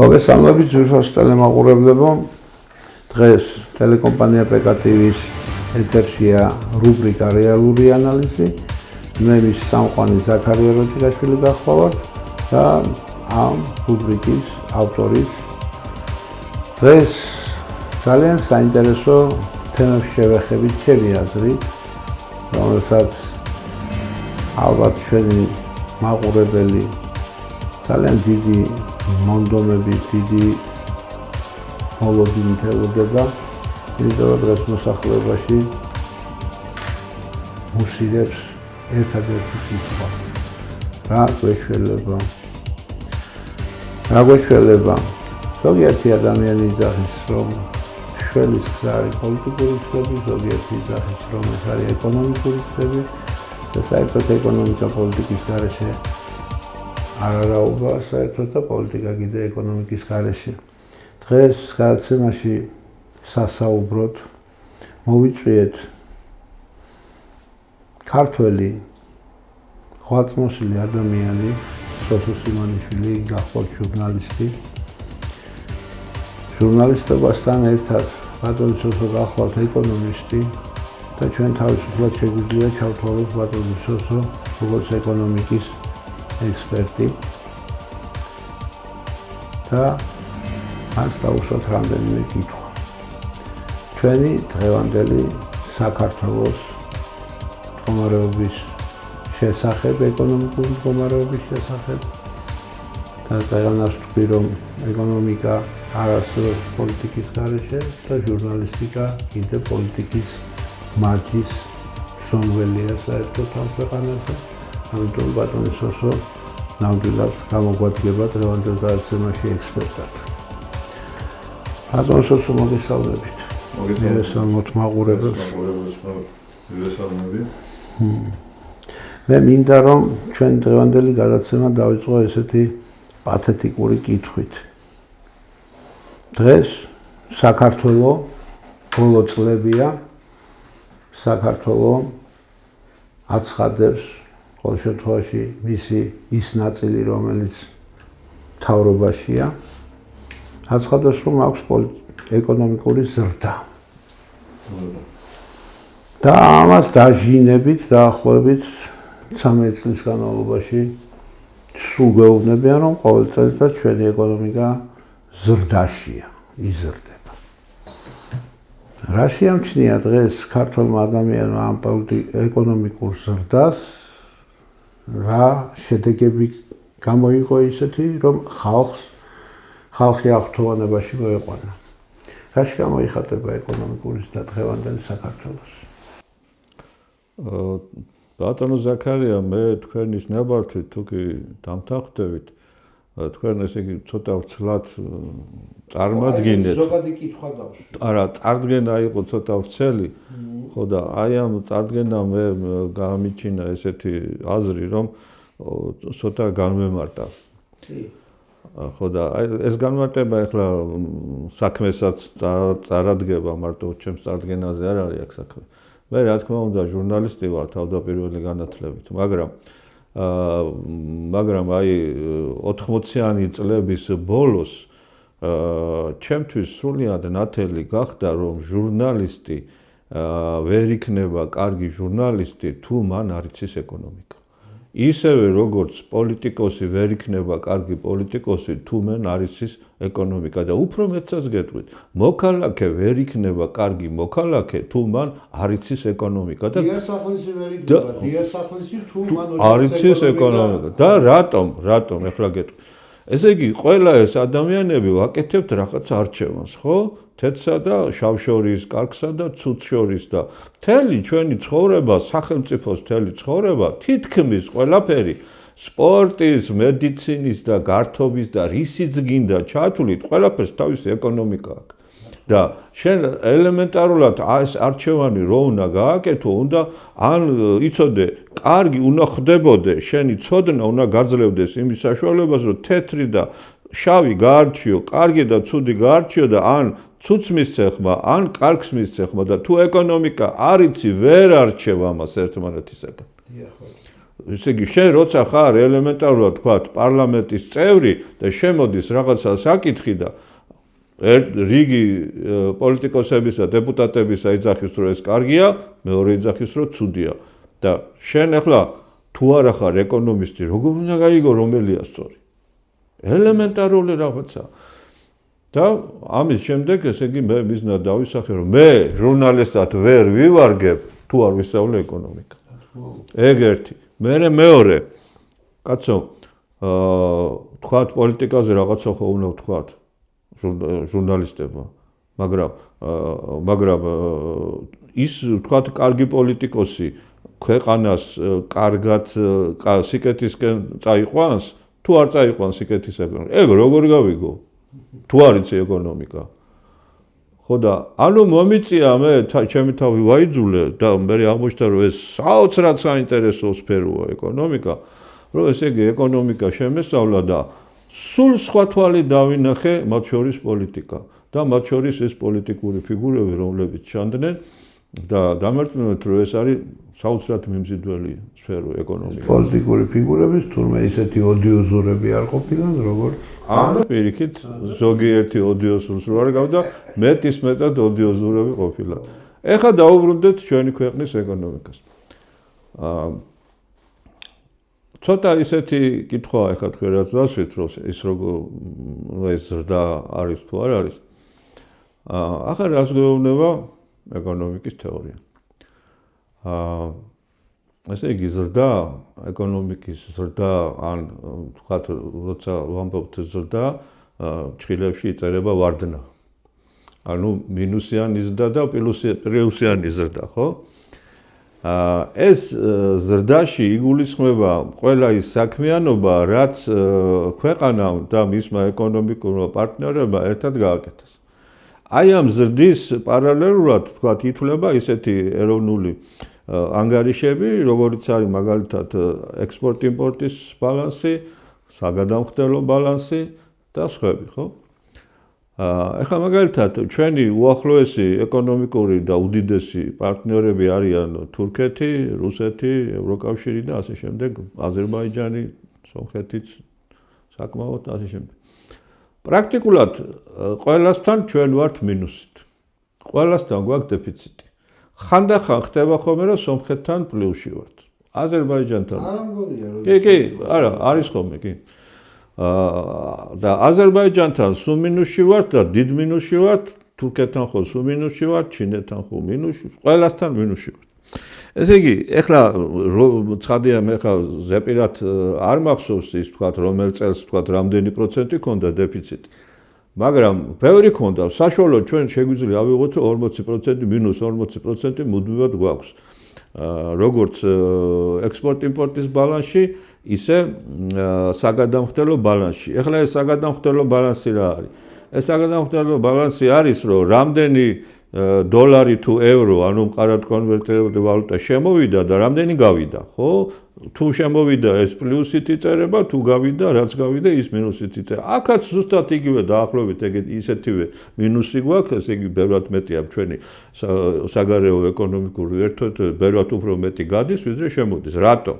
მოგესალმებით ძვირფას ტელემაყურებლებო. დღეს ტელეკომპანია PKTV-ის ეთერშია რუბრიკა რეალური ანალიზი. მე მის სამყარო ზაქარია როჭიკაშვილი გახლავართ და ამ რუბრიკის ავტორი. დღეს ძალიან საინტერესო თემებს შევეხებით ჩემი აზრით, რომელსაც ალბათ ჩვენი მაყურებელი ძალიან დიდი მონდომები, დიდი მოლოდინით ელოდება, იმიტომ რომ დღეს მოსახლეობაში მუსირებს ერთადერთი კითხვა. რა გვეშველება? ზოგიერთი ადამიანი იძახის, რომ შველის გზა არის პოლიტიკური გზები, ზოგიერთი იძახის, რომ ეს არის ეკონომიკური გზები და საერთოდ ეკონომიკა პოლიტიკის გარეშე არ არაობა, საერთოდ და პოლიტიკა კიდე ეკონომიკის გარეშე. დღეს გადაცემაში სასაუბროდ მოვიწვიეთ ქართველი ხვალწმოსილი ადამიანი სოსო სიმონიშვილი, გახლავთ ჟურნალისტი. ჟურნალისტობასთან ერთად ბატონი სოსო გახლავთ ეკონომისტი და ჩვენ თავისუფლად შეგვიძლია ჩავთვალოთ ბატონი სოსო როგორც ეკონომიკის ექსპერტი და მას დავუშვათ რამდენიმე კითხვა. ჩვენი დღევანდელი საქართველოს მდგომარეობის შესახებ, ეკონომიკური მდგომარეობის შესახებ და ყველანას ვთქვი, რომ ეკონომიკა არასდროს პოლიტიკის გარეშე და ჟურნალისტიკა კიდე პოლიტიკის მარჯის მსომველია საერთოდ ამ ქვეყანაზე. ამიტომ ბატონი სოსო ნამდვილად გამოგვადგება დღევანდელ გადაცემაში ექსპერტად. ბატონი სოსო, მოგესალმებით. მოგესალმოთ მაყურებელს. მე მინდა რომ ჩვენ დღევანდელი გადაცემა დავიწყო ესეთი პათეტიკური კითხვით. დღეს საქართველო ბოლო წლებია, საქართველო აცხადებს ყოველ შემთხვევაში მისი ის ნაწილი, რომელიც მთავრობაშია, აცხადებს, რომ აქვს ეკონომიკური ზრდა. და ამას დაჟინებით, დაახლოებით 13 წლის განმავლობაში სულ გვეუბნებიან, რომ ყოველ წელიწად ჩვენი ეკონომიკა ზრდაშია, იზრდება. რა შეამჩნია დღეს ქართველმა ადამიანმა ამ ეკონომიკურ ზრდას? რა შედეგები გამოიღო ისეთი, რომ ხალხი აღფრთოვანებაში მოეყვანა? რაში გამოიხატება ეკონომიკური ზრდა დღევანდელ საქართველოს? ბატონო ზაქარია, მე თქვენის ნებართვით თუ კი დამთანხმდებით, თქვენ ესე იგი ცოტა ვრცლად წარმატგინეთ. ზოგადი კითხვა დავშვი. არა, წარდგენა იყო ცოტა ვრცელი, ხო და აი ამ წარდგენამ მე გამიჩინა ესეთი აზრი, რომ ცოტა განმემარტა. ხო და ეს განმარტება ახლა საქმესაც წარადგება, მარტო ჩემს წარდგენაზე არ არის აქ საქმე. მე რა თქმა უნდა ჟურნალისტი ვარ თავდაპირველი განათლებით, მაგრამ აი 80-იანი წლების ბოლოს ჩემთვის სრულად ნათელი გახდა, რომ ჟურნალისტი ვერ იქნება კარგი ჟურნალისტი თუ მან არ იცის ეკონომიკა. ისევე როგორც პოლიტიკოსი ვერ იქნება კარგი პოლიტიკოსი თუ მან არ იცის ეკონომიკა და უფრო მეტსაც გეტყვით, მოქალაქე ვერ იქნება კარგი მოქალაქე თუ მან არ იცის ეკონომიკა და დიასახლისი ვერ იქნება დიასახლისი თუ მან არ იცის ეკონომიკა და რატომ ახლა გეტყვით. ესე იგი ყველა ეს ადამიანები ვაკეთებთ რაღაც არჩევანს, ხო? თეთრსა და შავშორის, კარგსა და ცუდს შორის და მთელი ჩვენი ცხოვრება, სახელმწიფოს მთელი ცხოვრება თითქმის ყველაფერი სპორტის, მედიცინის და გართობის და რისიც გინდა ჩათვლით, ყველაფერს თავისი ეკონომიკა აქვს. და შენ ელემენტარულად ეს არჩევანი რო უნდა გააკეთო, უნდა ან იცოდე, კარგი უნდა ხდებოდე, შენი ცოდნა უნდა გაძლევდეს იმის საშუალებას, რომ თეთრი და შავი გაარჩიო, კარგი და ცუდი გაარჩიო და ან ცუდს მისცე ხმა, ან კარგს მისცე ხმა და თუ ეკონომიკა არ იცი, ვერ არჩევ ამას ერთმანეთისაგან. ესე იგი, შენ როცა ხარ ელემენტარულად თქვათ პარლამენტის წევრი და შემოდის რაღაცა საკითხი და რიგი პოლიტიკოსების და დეპუტატების აიძახის რომ ეს კარგია, მეორე იძახის რომ ცუდია. და შენ ახლა თუ არა ხარ ეკონომისტი, როგორ უნდა გაიგო რომელია სწორი? ელემენტარული რაღაცა. და ამის შემდეგ ესე იგი მე მიზნად დავისახე რომ მე ჟურნალისტად ვერ ვივარგებ თუ არ ვისწავლე ეკონომიკა. ეგ ერთი. მეორე, კაცო, თქვათ პოლიტიკაზე რაღაცა ხო უნდა ვთქვათ ჟურნალისტებმა, მაგრამ ის თქვათ კარგი პოლიტიკოსი ქვეყანას კარგად სიკეთისკენ წაიყვანს, თუ არ წაიყვანს სიკეთისკენ. ეგ როგორ გავიგო? თუ არ იცი ეკონომიკა. ხო და ანუ მომიწია მე ჩემი თავი ვაიძულე და მე აღმოჩნდა რომ ეს საოცრად საინტერესო სფეროა ეკონომიკა, რომ ესე იგი ეკონომიკა შემესწავლა და სულ სხვა თვალი დავინახე მათ შორის პოლიტიკა და მათ შორის ეს პოლიტიკური ფიგურები რომლებიც ჩანდნენ და დამარცხებულად რომ ეს არის საოცრად მიმზიდველი სფერო ეკონომიკა. პოლიტიკური ფიგურების თურმე ისეთი ოდიოზურები არ ყოფილან როგორ ანუ პირიქით ზოგიერთი ოდიოზურს რო არ გავდა მეტის მეტად ოდიოზურები ყოფილა. ეხლა დაუბრუნდეთ ჩვენი ქვეყნის ეკონომიკას. ცოტა ისეთი კითხვა ეხლა თქვენ რაც დასვით რომ ის როგორ ეს ზრდა არის თუ არ არის. ახლა რას გვეუბნება ეკონომიკის თეორია. ესე იგი ზრდა, ეკონომიკის ზრდა, ან თქვათ, როცა ვამბობთ ზრდა, ჩხილებში იწერება ვარდნა. ანუ მინუსიანი ზრდა და პლუსიანი ზრდა, ხო? ეს ზრდაში იგულისხმება ყველა ის საქმიანობა, რაც ქვეყანამ და მისმა ეკონომიკურმა პარტნიორებმა ერთად გააკეთეს. აი ამ ზრდის პარალელურად, თქვათ, ითვლება ისეთი ეროვნული ანგარიშები, როგორიც არის მაგალითად ექსპორტ-იმპორტის ბალანსი, საგადამხდელო ბალანსი და სხვები, ხო? ეხლა მაგალითად ჩვენი უახლოესი ეკონომიკური და უდიდესი პარტნიორები არიან თურქეთი, რუსეთი, ევროკავშირი და ასე შემდეგ, აზერბაიჯანი, სომხეთიც საკმაოდ ასე შემდეგ. პრაქტიკულად ყველასთან ჩვენ ვართ მინუსით. ყველასთან გვაქვს დეფიციტი. ხანდახან ხდება ხოლმე რომ სომხეთთან პლუსში ვართ. აზერბაიჯანთან. არ ამგონია რომ კი, არა, არის ხოლმე, კი. და აზერბაიჯანთან სულ მინუსში ვართ და დიდ მინუსში ვართ, თურქეთთან ხო სულ მინუსში ვართ, ჩინეთთან ხო მინუსში, ყველასთან მინუსში ვართ. ესე იგი, ეხლა ცხადია მე ხა ზეპირად არ მახსოვს ის თქვათ რომელ წელს თქვათ რამდენი პროცენტი ქონდა დეფიციტი. მაგრამ ბევრი ქონდა, საშუალოდ ჩვენ შეგვიძლია ავიღოთ 40% მინუს 40% მუდმივად გვაქვს. როგორც ექსპორტ-იმპორტის ბალანსში, ისე საგადამხდელო ბალანსში. ეხლა ეს საგადამხდელო ბალანსი რა არის? ეს საგადამხდელო ბალანსი არის, რომ რამდენი დოლარი თუ ევრო, ანუ მყარად კონვერტირებული ვალუტა შემოვიდა და რამდენი გავიდა, ხო? თუ შემოვიდა ეს პლუსით იწერება, თუ გავიდა, რაც გავიდა, ის მინუსით იწერება. აქაც ზუსტად იგივე დაახლოებით ისეთივე მინუსი გვაქვს, ესე იგი ბევრად მეტია ჩვენი საგარეო ეკონომიკური ერთობლიობა, ბევრად უფრო მეტი გადის, ვიდრე შემოდის. რატომ?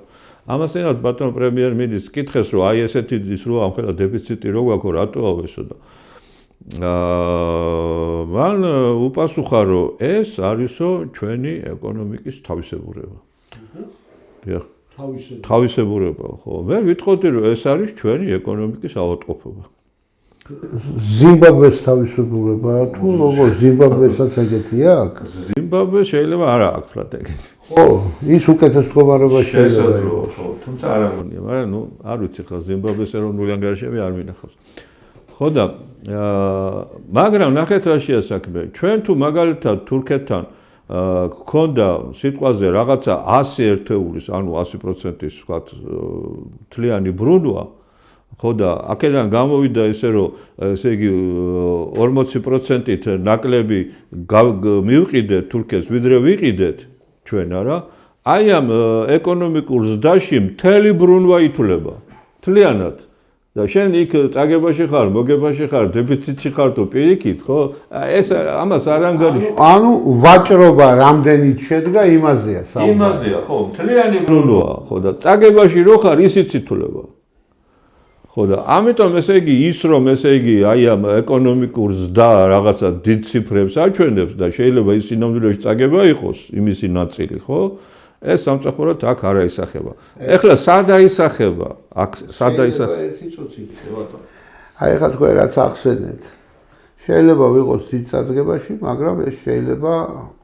ამასთანავე ბატონ პრემიერ-მინისტრს კითხეს, რომ აი ესეთი ის რო ამხელა დეფიციტი რო გვაქვს, რატოა ესო და მან უპასუხა, რომ ეს არისო ჩვენი ეკონომიკის თავისებურება. დიახ. თავისებურება, ხო. მე ვიტყოდი, რომ ეს არის ჩვენი ეკონომიკის ავადმყოფობა. ზიმბაბვეს თავისებურება თუ როგორ ზიმბაბვესაც ეგეთი აქვს? ზიმბაბვე შეიძლება არ აქვს რა ეგეთი. ხო, ის უკეთეს მდგომარეობაში შეიძლება იყოს. ხო, თუმცა არ ამონია, მაგრამ ნუ არ ვიცი ხა ზიმბაბვეს ეროვნული ანგარიშები არ მინახავს. ხო და მაგრამ ნახეთ რა შეა საქმე. ჩვენ თუ მაგალითად თურქეთთან გქონდა სიტყვაზე რაღაცა 100 ერთეულის, ანუ 100%-ის ვთქვათ, თლიანი ბრუნვა, ხო და აქედან გამოვიდა ისე რომ ესე იგი 40%-ით ნაკლები მივყიდეთ თურქეთს, ვიდრე ვიყიდეთ ჩვენ არა. აი ამ ეკონომიკურ ზრდაში მთელი ბრუნვა ითვლება. თლიანად. და შენ იქ წაგებაში ხარ, მოგებაში ხარ, დეფიციტში ხარ თუ პირიქით, ხო? ეს ამას არ ანგარიშ. ანუ ვაჭრობა რამდენით შედგა იმაზეა საუბარი. იმაზეა, ხო, მთლიანი ბრუნვაა, ხო და წაგებაში რო ხარ, ისიც ითვლება. ხო და ამიტომ ესე იგი ის რომ ესე იგი აი ამ ეკონომიკურ ზრდა რაღაცა დიდ ციფრებს აჩვენებს და შეიძლება ის სინამდვილეში წაგება იყოს იმისი ნაწილი, ხო? ეს სამწუხაროდ აქ არ აისახება. ეხლა სად აისახება? აქ სად აისახება? ერთი წუთი. აი ხა თქვენ რაც ახსენეთ. შეიძლება ვიყოს დიდ წაგებაში, მაგრამ ეს შეიძლება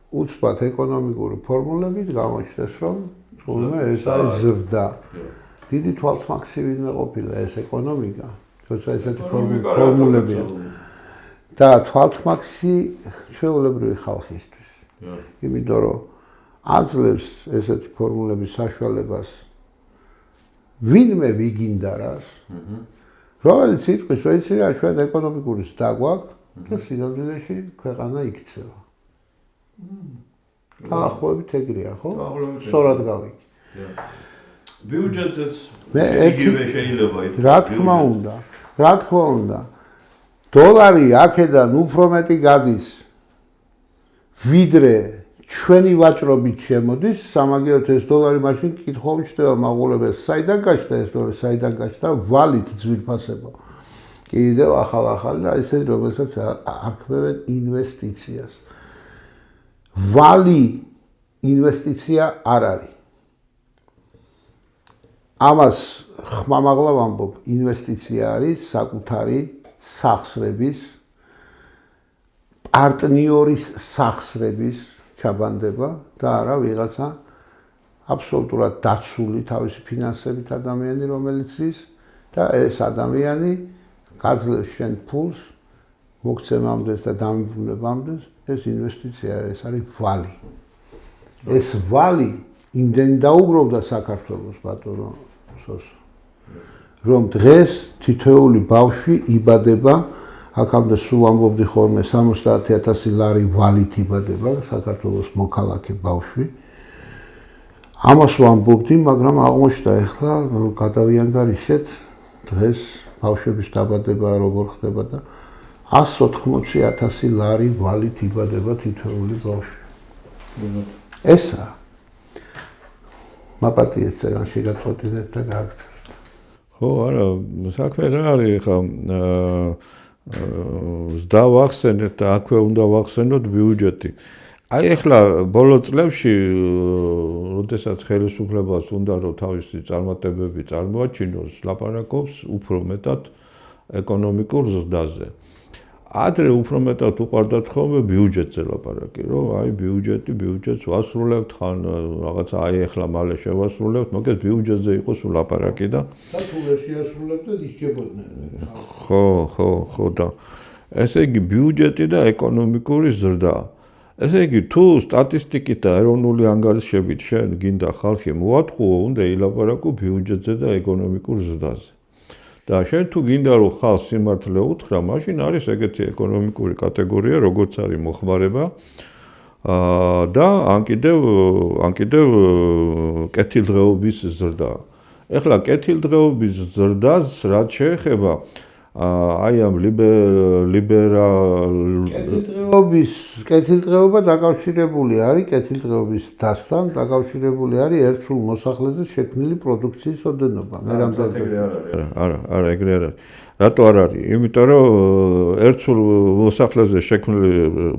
უცბად ეკონომიკური ფორმულებით გამოჩნდეს, რომ თუნდაც ეს არის ზრდა. დიდი თვალთმაქსივი ყოფილა ეს ეკონომიკა, თორსა ესეთი ფორმულებია. და თვალთმაქსი ჩვეულებრივი ხალხისთვის. იმიტომ რომ აძლევს ესეთი ფორმულების საშუალებას ვინმე ვიგინდა რას, რომელიც იტყვის, რომ იცი რა, ჩვენ ეკონომიკური ზრდა გვაქვს და სინამდვილეში ქვეყანა იქცევა. დაახლოებით ეგრეა, ხო? სწორად გავიგე. ბიუჯეტიც იგივე შეიძლება იყოს. რა თქმა უნდა. დოლარი აქედან უფრო მეტი გადის ვიდრე ჩვენი ვაჭრობით შემოდის, სამაგიეროდ ეს დოლარი მაშინ კითხვა უჩნდება მაღულებას, საიდან გაჩნდა ეს დოლარი, საიდან გაჩნდა ვალით ძვირფასება. კიდევ ახალ და ისეთი რომელსაც არქმევენ ინვესტიციას. ვალი ინვესტიცია არ არის. ამას ხმამაღლა ვამბობ, ინვესტიცია არის საკუთარი სახსრების, პარტნიორის სახსრების ჩაბანდება და არა ვიღაცა აბსოლუტურად დაცული თავისი ფინანსებით ადამიანი, რომელიც ის და ეს ადამიანი გაძლევს შენ ფულს მოგცემამდე და დამიბრუნებამდე, ეს ინვესტიცია ეს არის ვალი. ეს ვალი იმდენ დაუგროვდა საქართველოს ბატონო სოსო, რომ დღეს თითოეული ბავშვი იბადება, აქამდე სულ ამბობდი ხოლმე 70,000 ლარი ვალით იბადება საქართველოს მოქალაქე ბავშვი. ამას ვამბობდი, მაგრამ აღმოჩნდა ახლა გადავიანგარიშეთ დღეს ბავშვების დაბადება როგორ ხდება და 180,000 ლარი ვალით იბადება თითოეული ბავშვი. ესა მაპატიეს წეგანში გაწყვეტინეთ და გააგრძელეთ. ხო, არა, საქმე რა არის ხა ზრდა ვახსენეთ და აქვე უნდა ვახსენოთ ბიუჯეტი. აი ახლა ბოლო წლებში, როდესაც ხელისუფლებას უნდა რომ თავისი წარმატებები წარმოაჩინოს, ლაპარაკობს უფრო მეტად ეკონომიკურ ზრდაზე. ადრე უფრო მეტად უყვარდათ ხოლმე ბიუჯეტზე ლაპარაკი, რომ აი ბიუჯეტს ვასრულებთ, ხან რაღაცა აი ახლა მალე შევასრულებთ, მოგეთ ბიუჯეტზე იყოს ლაპარაკი და თუ ვერ შეასრულებდეთ ისჯებოდნენ. ხო და ესე იგი ბიუჯეტი და ეკონომიკური ზრდა. ესე იგი თუ სტატისტიკით და ეროვნული ანგარიშებით შენ გინდა ხალხი მოატყუო, უნდა ილაპარაკო ბიუჯეტზე და ეკონომიკურ ზრდაზე. და შენ თუ გინდა რომ ხალხს სიმართლე უთხრა, მაშინ არის ეგეთი ეკონომიკური კატეგორია, როგორც არის მოხმარება და ან კიდევ კეთილდღეობის ზრდა. ეხლა კეთილდღეობის ზრდას რაც შეეხება აი ამ კეთილდღეობა დაკავშირებული არის კეთილდღეობის დასთან, დაკავშირებული არის ერთსულ მოსახლეზე შექმნილი პროდუქციის ოდენობა. მე რამდენი არა, ეგრე არ არის. რატო არ არის? იმიტომ რომ ერთსულ მოსახლეზე შექმნილი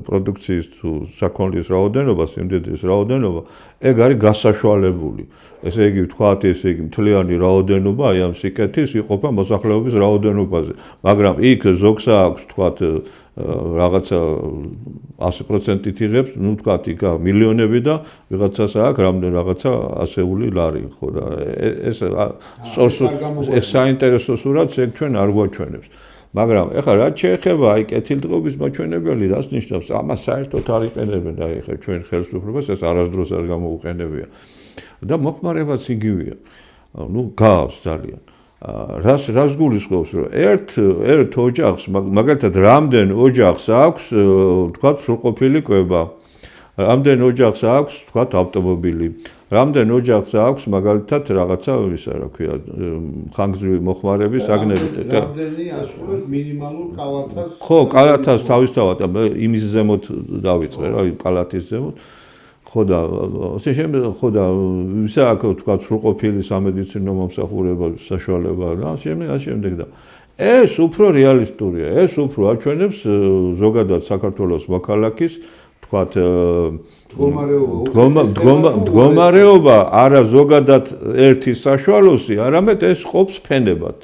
პროდუქციის თუ საქონლის რაოდენობა, სიმდიდრის რაოდენობა, ეგ არის გასაშვალებული. ესე იგი ვთქვათ, ესე იგი მთლიანი რაოდენობა აი ამ სიკეთის იყოფა მოსახლეობის რაოდენობაზე. მაგრამ იქ ზოგს აქვს ვთქვათ რაღაცა 100%-ით იღებს, ну ვთქვათ, იქ მილიონები და ვიღაცას აქვს რამდენი რაღაცა ასეული ლარი, ხო და ეს საინტერესო სურათს ეგ ჩვენ არ გვაჩვენებს. მაგრამ ეხლა რაც შეეხება აი კეთილდღეობის მაჩვენებელი, რას ნიშნავს? ამას საერთოდ არ იყენებენ აი ეხლა ჩვენ ხელისუფლებას, ეს არასდროს არ გამოუყენებია. და მოხმარებაც იგივეა. ну გავს ძალიან. რას გულისხმობს, რომ ერთ ოჯახს, მაგალითად, რამდენ ოჯახს აქვს, თქვათ, სრულყოფილი კვება. რამდენ ოჯახს აქვს, თქვათ, ავტომობილი. რამდენ ოჯახს აქვს მაგალითად რაღაცა ისა, რა ქვია, ხანგრძლივი მოხმარების საგნები. რამდენი ასრულებს მინიმალურ კალათას? ხო, კალათას თავისთავად იმის ზემოთ დავიწყე, რა, კალათის ზემოთ. ხო და ისა აქ თქვა სრულყოფილი სამედიცინო მომსახურება საშუალება და შემდეგ და ეს უფრო რეალისტურია, ეს უფრო აჩვენებს ზოგადად საქართველოს მოქალაქის თქვათ მდგომარეობა არა ზოგადად ერთი საშუალოსი, არამედ ეს ყოფს ფენებად.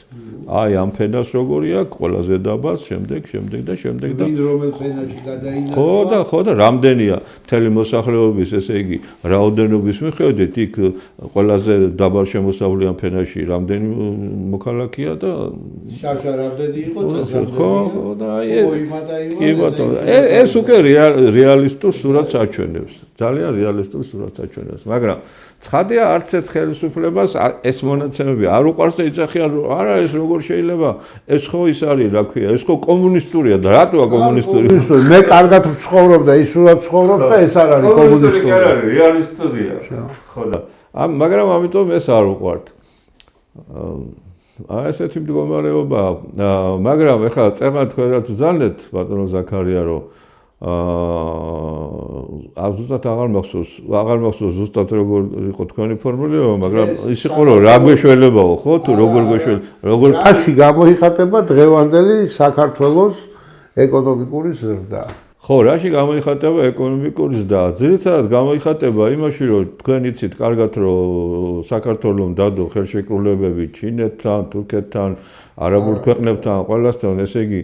აი ამ ფენას როგორი აქვს ყველაზე დაბალ შემდეგ და ვინ რომელ ფენაში გადაინაცვლა? ხო და რამდენია მთელი მოსახლეობის, ესე იგი, რაოდენობის მიხედვით იქ ყველაზე დაბალ შემოსავლიან ფენაში რამდენი მოქალაქეა და შაშა რამდენი იყო წელს? ხო და კი ბატონო, ეს უკვე რეალისტურ სურათს აჩვენებს. ძალიან რეალისტურ სურათს აჩვენებს, მაგრამ ცხადია არც ერთ ხელისუფლებას ეს მონაცემები არ უყვარს და იცახიან არა ეს როგორ შეიძლება ეს ხო ის არის რა ქვია ეს ხო კომუნისტურია და რატოა კომუნისტური მე კარგად ვცხოვრობ და ის სულად ვცხოვრობ და ეს არ არის კომუნისტური არ არის რეალისტურია ხო და მაგრამ ამიტომ ეს არ უყვართ ესეთი მდგომარეობა მაგრამ ეხლა წერმა თქვენ რა თუ ზანეთ ბატონო ზაქარია რომ ზუსტად აღარ მახსოვს ზუსტად როგორ იყო თქვენი ფორმულირება, მაგრამ ის იყო რომ რა გვეშველებაო, ხო? თუ როგორ როგორ აში გამოიხატება დღევანდელი საქართველოს ეკონომიკური ზრდა. ხო, რაში გამოიხატება ეკონომიკური ზრდა? ძირითადად გამოიხატება იმაში, რომ თქვენ იცით კარგად, რომ საქართველოს დადო ხელშეკრულებები ჩინეთთან, თურქეთთან, არაბულ ქვეყნებთან, ყველასთან, ესე იგი,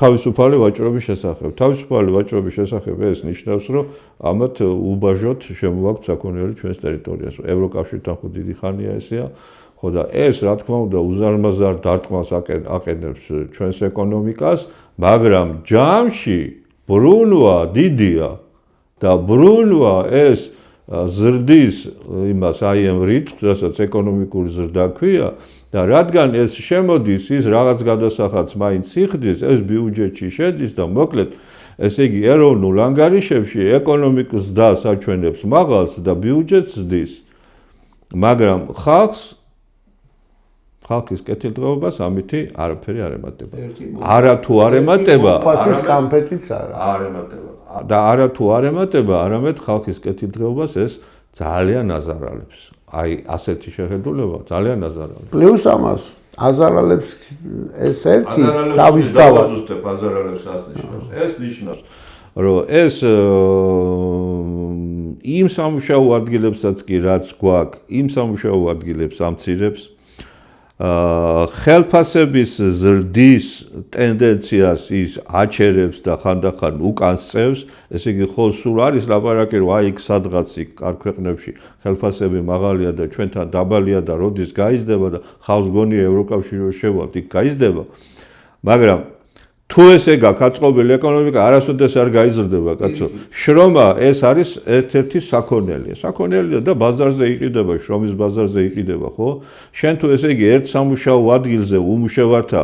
თავისუფალი ვაჭრობის შესახებ. თავისუფალი ვაჭრობის შესახებ ეს ნიშნავს, რომ ამათ უბაჟოთ შემოვაქვთ საქონელი ჩვენს ტერიტორიაზე. ევროკავშირთან ხო დიდი ხანია ესეა. ხო და ეს რა თქმა უნდა უზარმაზარ დარტყმას აყენებს ჩვენს ეკონომიკას, მაგრამ ჯამში ბრუნვა დიდია და ბრუნვა ეს ზრდის იმას აი ამ რიცხვს, რასაც ეკონომიკური ზრდა ქვია და რადგან ეს შემოდის ის რაღაც გადასახადს მაინც იხდის, ეს ბიუჯეტში შედის და მოკლედ ესე იგი ეროვნულ ანგარიშებში ეკონომიკის ზრდას აჩვენებს მაღალს და ბიუჯეტს ზრდის. მაგრამ ხალხის კეთილდღეობას ამითი არაფერი არ ემატება. არა თუ არ ემატება, პასის კამფეტიც არა. არ ემატება. და არა თუ არ ემატება, არამედ ხალხის კეთილდღეობას ეს ძალიან აზარალებს. აი ასეთი შეხედულება ძალიან აზარალებს. პლუს ამას აზარალებს ეს ერთი თავისთავად. აზარალებს ეს ნიშნავს, რომ ეს იმ სამუშაო ადგილებსაც კი რაც გვაქვს, იმ სამუშაო ადგილებს ამცირებს. ხელფასების ზრდის ტენდენციას ის აჩერებს და ხანდახან უკან სწევს, ესე იგი ხო სულ არის ლაპარაკი რომ აი იქ სადღაც იქ კარგ ქვეყნებში ხელფასები მაღალია და ჩვენთან დაბალია და როდის გაიზრდება და ხალხს გონია ევროკავშირში შევალთ იქ გაიზრდება, მაგრამ თუ ესე გაქვს აწყობილი ეკონომიკა არასოდეს არ გაიზრდება კაცო. შრომა ეს არის ერთ-ერთი საქონელია. საქონელია და ბაზარზე იყიდება, შრომის ბაზარზე იყიდება, ხო? შენ თუ ესე იგი ერთ სამუშაო ადგილზე უმუშევართა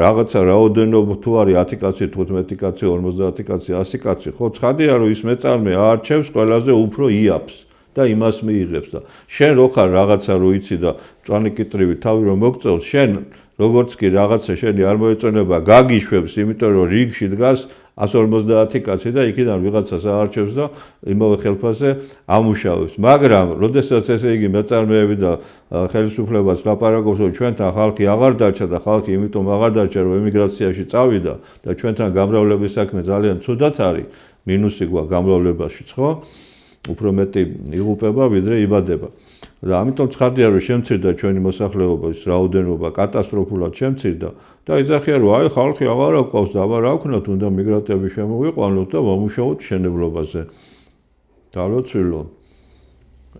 რაღაცა რაოდენობა თუ არის 10 კაცი, 15 კაცი, 50 კაცი, 100 კაცი, ხო? ცხადია რომ ის მეწარმე აარჩევს ყველაზე უფრო იაფს და იმას მიიღებს და შენ რო ხარ რაღაცა რო იცი და მწვანე კიტრივი თავი რომ მოგწევს, შენ როგორც კი რაღაცა შენი არ მოეწონება, გაგიშვებს, იმიტომ რომ რიგში დგას 150 კაცი და იქიდან ვიღაცას აარჩევს და იმავე ხელფასზე ამუშავებს. მაგრამ, როდესაც ესე იგი მეწარმეები და ხელისუფლებას ლაპარაკობს, რომ ჩვენთან ხალხი აღარ დარჩა და ხალხი იმიტომ აღარ დარჩა, რომ ემიგრაციაში წავიდა და ჩვენთან გამრავლების საქმე ძალიან ცუდად არის, მინუსი გვაქვს გამრავლებაშიც, ხო? უფრო მეტი იღუპება, ვიდრე იბადება. და ამიტომ ცხადია, რომ შემცირდა ჩვენი მოსახლეობის რაოდენობა, კატასტროფულად შემცირდა და იზახია, რომ აი ხალხი აღარ აყვავს და აღარ აქვთ, უნდა მიგრანტები შემოვიყვანოთ და მომუშაოთ მშენებლობაზე. დალოცვილო.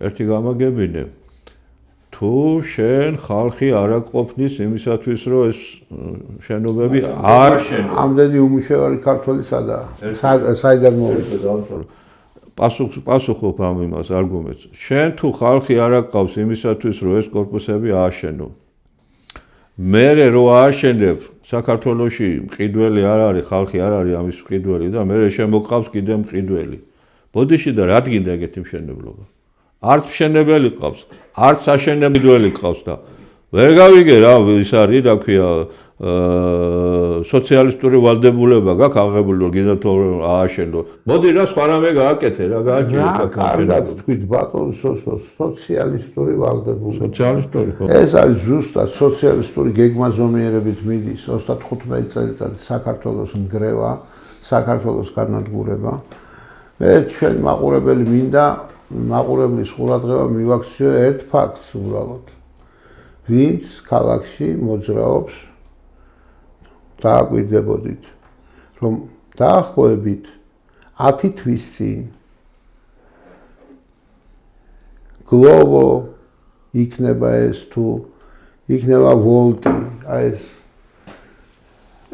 ერთი გამაგებინე. თუ შენ ხალხი არ აყოფნის იმისათვის, რომ ეს შენობები არ შენო. ამდენი უმუშევარი ქართველი საიდან მოვიდა? პასუხობ ამ იმას არგუმენტს. შენ თუ ხალხი არ აყავს იმისათვის, რომ ეს კორპუსები ააშენო. მერე რო ააშენებ, საქართველოში მყიდველი არ არის, ხალხი არ არის ამის მყიდველი და მერე შემოყავს კიდე მყიდველი. ბოდიში და რა გინდა ეგეთი მშენებლობა? არც მშენებელი ყავს, არც აშენებელი ყავს და ვერ გავიგე რა ის არის, რა ქვია, სოციალისტური ვალდებულება გაქვს აღებული რომ გინდა თუ ააშენო. მოდი რა სხვა რამე გააკეთე რა გააჩინე რა კარგად თქვით ბატონო სოციალისტური ვალდებულება. სოციალისტური ხო? ეს არის ზუსტად სოციალისტური გეგმაზომიერებით მიდის 35 წელიწადი საქართველოს ნგრევა, საქართველოს განადგურება. მე ჩვენ მაყურებელი მინდა მაყურებლის ყურადღება მივაქციო ერთ ფაქტს უბრალოდ. ვინც ქალაქში მოძრაობს დააკვირდებოდით, რომ დაახლოებით 10 თვის წინ გლოვო იქნება ეს თუ იქნება ვოლტი, აი ეს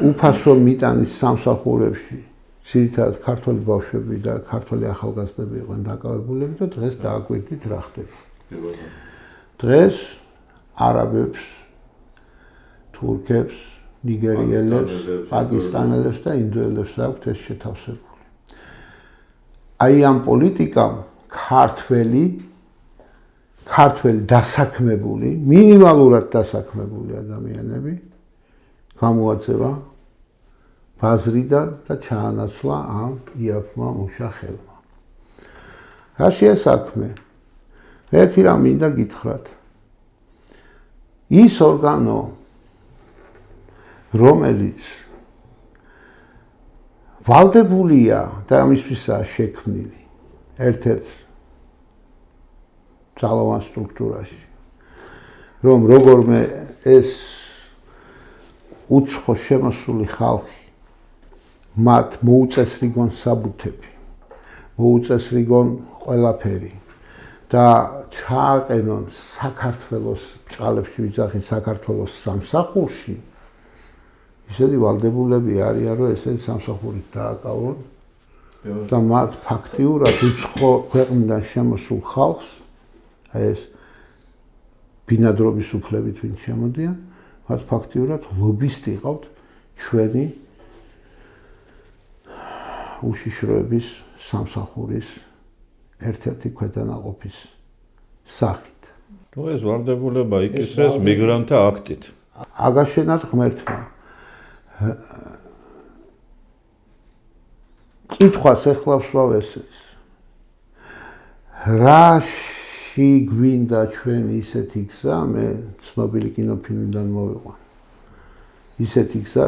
უფასო მიტანის სამსახურებში ძირითადად ქართველი ბავშვები და ქართველი ახალგაზრდები იყვნენ დაკავებულები და დღეს დააკვირდით რა ხდება. დღეს არაბებს, თურქებს, ნიგერიელებს, პაკისტანელებს და ინდოელებს აქვთ ეს შეთავსებული. აი ამ პოლიტიკამ ქართველი დასაქმებული, მინიმალურად დასაქმებული ადამიანები გამოაწევა ბაზრიდან და ჩაანაცვლა ამ იაფმა მუშახელმა. რაშია საქმე? ერთი რამ მინდა გითხრათ. ის ორგანო, რომელიც ვალდებულია და ამისთვისაა შექმნილი ერთ-ერთ ძალოვან სტრუქტურაში, რომ როგორმე ეს უცხო შემოსული ხალხი მათ მოუწესრიგონ საბუთები, მოუწესრიგონ ყველაფერი და ჩააყენონ საქართველოს ბჭყალებში ვიძახი საქართველოს სამსახურში, ისეთი ვალდებულები არიან, რომ ესენი სამსახურით დააკავონ და მათ ფაქტიურად უცხო ქვეყნიდან შემოსულ ხალხს, აი ეს ბინადრობის უფლებით ვინც შემოდიან, მათ ფაქტიურად ლობისტი ყავთ ჩვენი უშიშროების სამსახურის ერთ-ერთი ქვედანაყოფის სახით. ნუ ეს ვალდებულება იკისრეს მიგრანტთა აქტით. აგაშენათ ღმერთმა. კითხვას ეხლა ვსვავ ესეც. რაში გვინდა ჩვენ ისეთი გზა, მე ცნობილი კინოფილმიდან მოვიყვან. ისეთი გზა,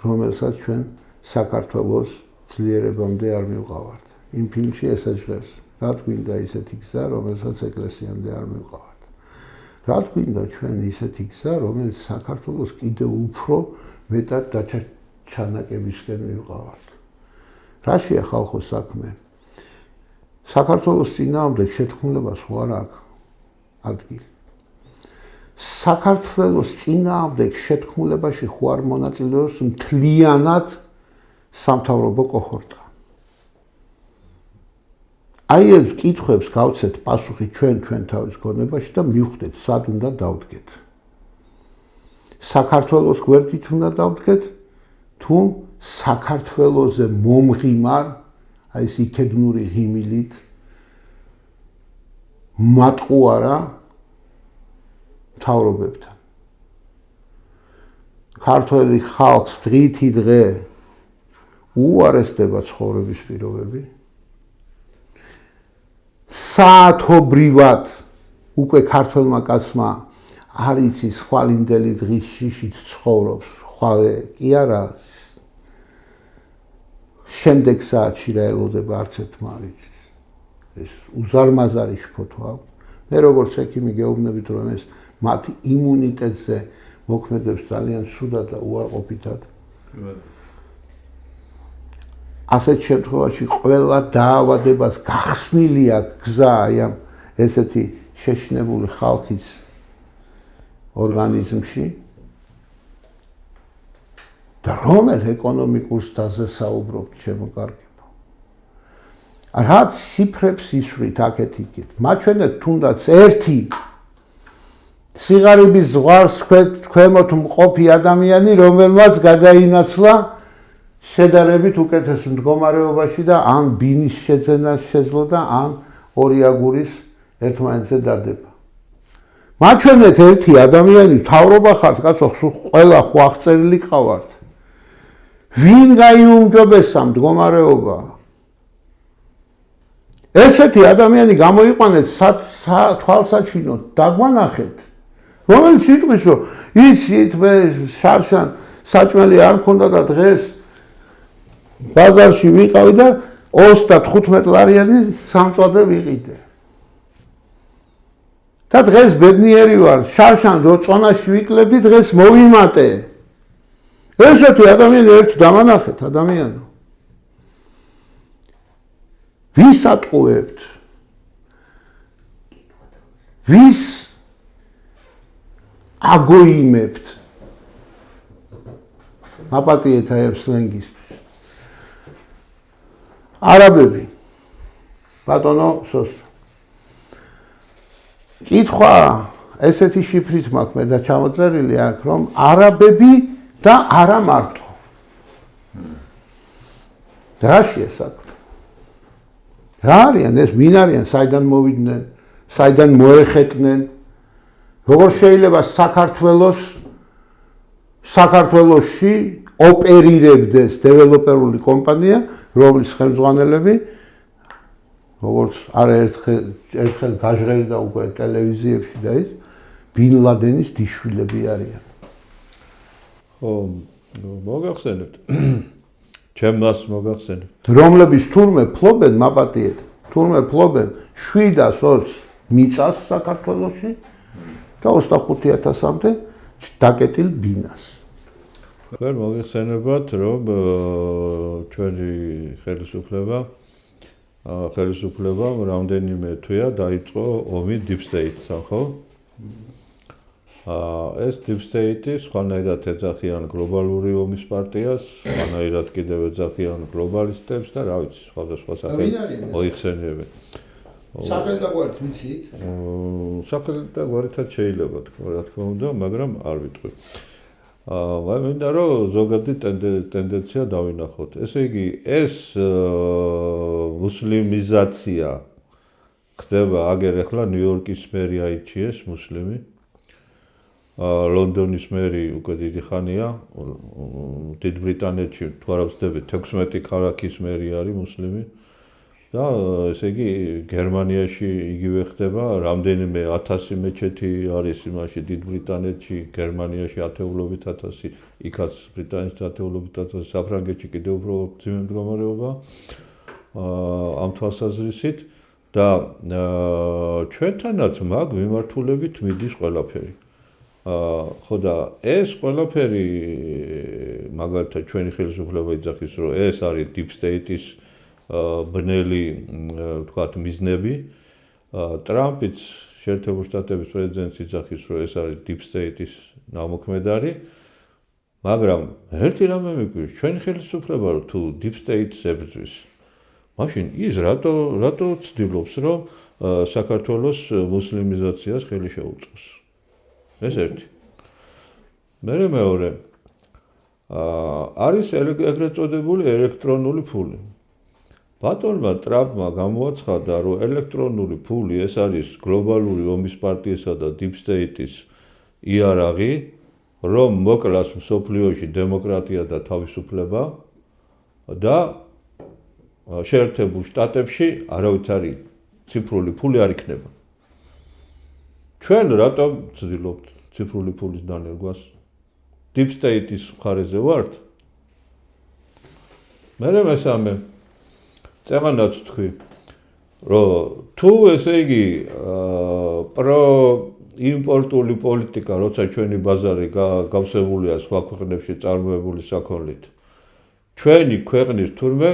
რომელსაც ჩვენ საქართველოს ძლიერებამდე არ მივყავართ. იმ ფილმში ესაჟღერს. რა გვინდა ისეთი გზა, რომელსაც ეკლესიამდე არ მივყავართ. რა გვინდა ჩვენ ისეთი გზა, რომელიც საქართველოს კიდევ უფრო მეტად ჩანაკებისკენ მივყავართ. რაშია ხალხო საქმე? საქართველოს წინააღმდეგ შეთქმულებას ხო არ აქვს ადგილი. საქართველოს წინააღმდეგ შეთქმულებაში ხო არ მონაწილეობს მთლიანად სამთავრობო კოჰორტა. აი ეს კითხვებს გავცეთ პასუხი ჩვენ თავის გონებაში და მივხვდეთ სად უნდა დავდგეთ. საქართველოს გვერდით უნდა დავდგეთ თუ საქართველოზე მომღიმარ აი ეს იქედნური ღიმილით მატყუარა მთავრობებთან. ქართველი ხალხს დღითი დღე უარესდება ცხოვრების პირობები. საათობრივად უკვე ქართველმა კაცმა არ იცის ხვალინდელი დღის შიშით ცხოვრობს, ხვალე კი არა შემდეგ საათში რა ელოდება არც ერთმა არ იცის. ეს უზარმაზარი შფოთვა აქვს. მე როგორც ექიმი გეუბნებით, რომ ეს მათი იმუნიტეტზე მოქმედებს ძალიან ცუდად და უარყოფითად. ასეთ შემთხვევაში ყველა დაავადებას გახსნილი აქვს გზა აი ამ ესეთი შეშინებული ხალხის ორგანიზმში და რომელ ეკონომიკურ სტაზე საუბრობთ შემოკარგებო. რაც ციფრებს ისვრით აქეთ იქით. მაჩვენეთ თუნდაც ერთი სიღარიბის ზღვარს ქვემოთ მყოფი ადამიანი, რომელმაც გადაინაცვლა შედარებით უკეთეს მდგომარეობაში და ან ბინის შეძენას შეძლო და ან ორი აგურის ერთმანეთზე დადება. მაჩვენეთ ერთი ადამიანი მთავრობა ხართ, კაცო, ყველა ხო აღწერილი ყავართ. ვინ გაიუმჯობესა მდგომარეობა? ესეთი ადამიანი გამოიყვანეთ თვალსაჩინოდ, დაგვანახეთ. რომელიც იტყვის, რომ იცით მე შარშან საჭმელი არ მქონდა და დღეს ბაზარში ვიყავი და 35 ლარიანი სამწვადე ვიყიდე. და დღეს ბედნიერი ვარ, შარშან რო წონაში ვიკლებდი, დღეს მოვიმატე. ესეთი ადამიანი ერთ დამანახეთ ადამიანო. ვის ატყუებთ? ვის აგოიმებთ? აპატიეთ აი ამ სლენგისთვის. არაბები. ბატონო სოსო. კითხვა ესეთი შიფრით მაქვს მე და ჩამოწერილი აქ, რომ არაბები და არა მარტო. რაშია საქმე? რა არიან ეს? ვინ არიან? საიდან მოვიდნენ? საიდან მოეხეტნენ? როგორ შეიძლება საქართველოში ოპერირებდეს დეველოპერული კომპანია, რომლის ხელმძღვანელები როგორც არაერთხელ გაჟღერდა უკვე ტელევიზიებში და ის ბინ ლადენის დიშვილები არიან. ხო, მოგახსენებთ. ჩემს მოგახსენებთ. რომლების თურმე ფლობენ მაპატიეთ, თურმე ფლობენ 720 მიწას საქართველოში და 25,000-მდე დაკეტილ ბინას. ვერ მოგიხსენებათ, რომ ჩვენი ხელისუფლებამ რამდენიმე თვეა დაიწყო ომი Deep State-თან, ხო? ეს Deep State-ი სხვანაირად ეძახიან გლობალური ომის პარტიას, სხვანაირად კიდევ ეძახიან გლობალისტებს და რა ვიცი, სხვადასხვა სახელი მოიხსენიებენ. სახელდაგვარით ვიცით? სახელდაგვარითაც შეიძლება რა თქმა უნდა, მაგრამ არ ვიტყვი. მინდა რომ ზოგადი ტენდენცია დავინახოთ. ესე იგი, ეს მუსლიმიზაცია ხდება აგერ ახლა ნიუ-იორკის მერი აიჩიეს მუსლიმი. ლონდონის მერი უკვე დიდი ხანია, დიდ ბრიტანეთში თუ არ ვცდები 16 ქალაქის მერი არის მუსლიმი. და ესე იგი გერმანიაში იგივე ხდება, რამდენიმე 1000 მეჩეთი არის იმაში დიდ ბრიტანეთში, გერმანიაში ათეულობით 1000, იქაც ბრიტანეთში ათეულობით 1000, საფრანგეთში კიდევ უფრო ძიმე მდგომარეობა ამ თვალსაზრისით და ჩვენთანაც მაგ მიმართულებით მიდის ყველაფერი. ხო და ეს ყველაფერი მაგალითად ჩვენი ხელისუფლება იძახის, რომ ეს არის Deep State-ის ბნელი თქვათ მიზნები. ტრამპიც შეერთებული შტატების პრეზიდენტი იძახის, რომ ეს არის Deep State-ის ნამოქმედარი, მაგრამ ერთი რამე მიგვიყვეს, ჩვენი ხელისუფლება რომ თუ Deep State-ს ებრძვის, მაშინ ის რატო ცდილობს, რომ საქართველოს მუსლიმიზაციას ხელი შეუწყოს? ეს ერთი. მეორე არის ეგრეთ წოდებული ელექტრონული ფული. ბატონმა ტრამპმა გამოაცხადა, რომ ელექტრონული ფული ეს არის გლობალური ომის პარტიისა და Deep State-ის იარაღი, რომ მოკლას მსოფლიოში დემოკრატია და თავისუფლება და შეერთებულ შტატებში არავითარი ციფრული ფული არ იქნება. ჩვენ რატომ ვცდილობთ ციფრული ფულის დანერგვას? Deep State-ის მხარეზე ვართ? მესამე წეღანაც თქვი, რომ თუ ესე იგი პროიმპორტული პოლიტიკა, როცა ჩვენი ბაზარი გავსებულია სხვა ქვეყნებში წარმოებული საქონლით, ჩვენი ქვეყნის თურმე,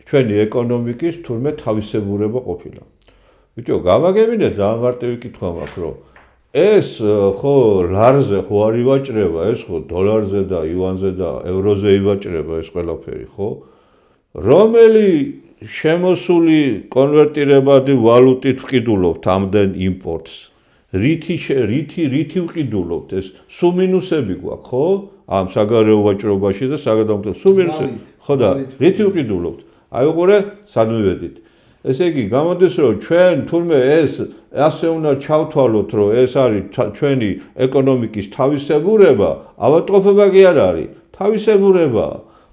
ჩვენი ეკონომიკის თურმე თავისებურება ყოფილა. ბიჭო, გამაგებინეთ, ძალიან მარტივი კითხვა მაქვს, რომ ეს ხო ლარზე ხო არ ივაჭრება, ეს ხო დოლარზე და იუანზე და ევროზე ივაჭრება ეს ყველაფერი, ხო? რომელი შემოსული კონვერტირებადი ვალუტით ვყიდულობთ ამდენ იმპორტს? რითი ვყიდულობთ? ეს სუმინუსები გვაქვს, ხო? ამ საგარეო ვაჭრობაში და საგადამტო სუმირს ხო და რითი ვყიდულობთ აი უყურე სად მივედით ესე იგი გამოდის რომ ჩვენ თურმე ეს ასე უნდა ჩავთვალოთ რომ ეს არის ჩვენი ეკონომიკის თავისებურება ავადმყოფობა კი არ არის თავისებურება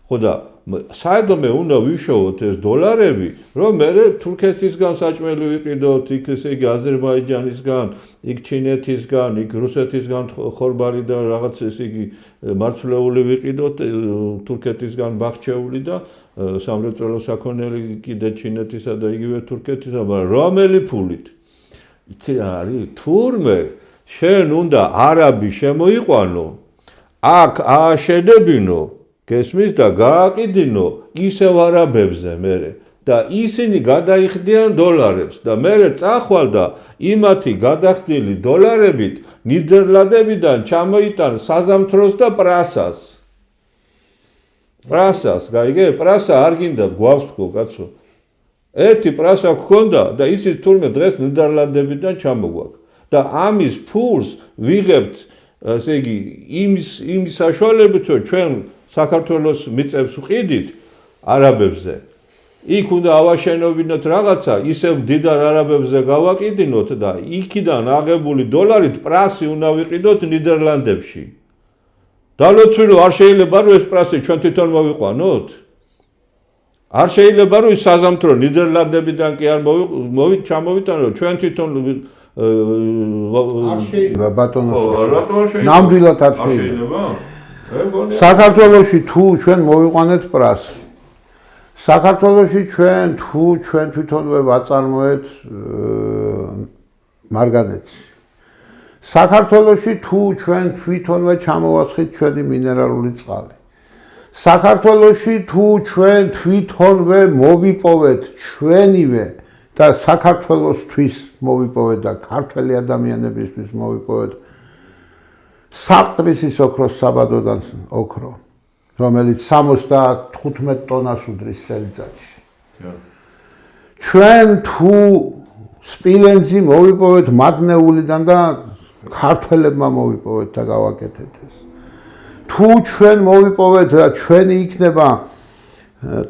ხო და საერთოდ უნდა ვიშოვოთ ეს დოლარები რომ მე თურქეთისგან საჭმელი ვიყიდოთ იქ ესე იგი აზერბაიჯანისგან იქ ჩინეთისგან იქ რუსეთისგან ხორბალი და რაღაც ესე იგი მარცვლეული ვიყიდოთ თურქეთისგან ბახჩეული და სამრეწველო საქონელი კიდე ჩინეთისა და იგივე თურქეთისა მაგრამ რომელი ფულით იცი რა არის თურმე შენ უნდა არაბი შემოიყვანო აქ ააშენებინო გესმის და გააყიდინო ისევ არაბებზე მერე და ისინი გადაიხდიან დოლარებს და მერე წახვალ და იმათი გადახდილი დოლარებით ნიდერლანდებიდან ჩამოიტან საზამთროს და პრასას გაიგე პრასა არ გინდა გვავს თქო კაცო ერთი პრასა გქონდა და ისიც თურმე დღეს ნიდერლანდებიდან ჩამოგვაქვს და ამის ფულს ვიღებთ ესე იგი იმის საშუალებით რომ ჩვენ საქართველოს მიწებს ვყიდით არაბებზე იქ უნდა ავაშენებინოთ რაღაცა ისევ დიდარ არაბებზე გავაკიდინოთ და იქიდან აღებული დოლარით პრასი უნდა ვიყიდოთ ნიდერლანდებში დალოცვილო არ შეიძლება რომ ეს პრასი ჩვენ თვითონ მოვიყვანოთ არ შეიძლება რომ ის საზამთრო ნიდერლანდებიდან კი არ ჩამოვიტანოთ ჩვენ თვითონ არ შეიძლება ბატონო ნამდვილად არ შეიძლება საქართველოში თუ ჩვენ მოვიყვანეთ პრასს საქართველოში ჩვენ თვითონვე ვაწარმოეთ მარგანეცი საქართველოში თუ ჩვენ თვითონვე ჩამოვაცხით ჩვენი მინერალური წყალი საქართველოში თუ ჩვენ თვითონვე მოვიპოვეთ ჩვენივე და საქართველოსთვის მოვიპოვეთ და ქართველი ადამიანებისთვის მოვიპოვეთ საყდრისის ოქროს საბადოდან ოქრო რომელიც 75 ტონას უდრის წელიწადში ჩვენ თუ სპილენძი მოვიპოვეთ მადნეულიდან და ქართველებმა მოვიპოვეთ და გავაკეთეთ ეს თუ ჩვენ მოვიპოვეთ და ჩვენი იქნება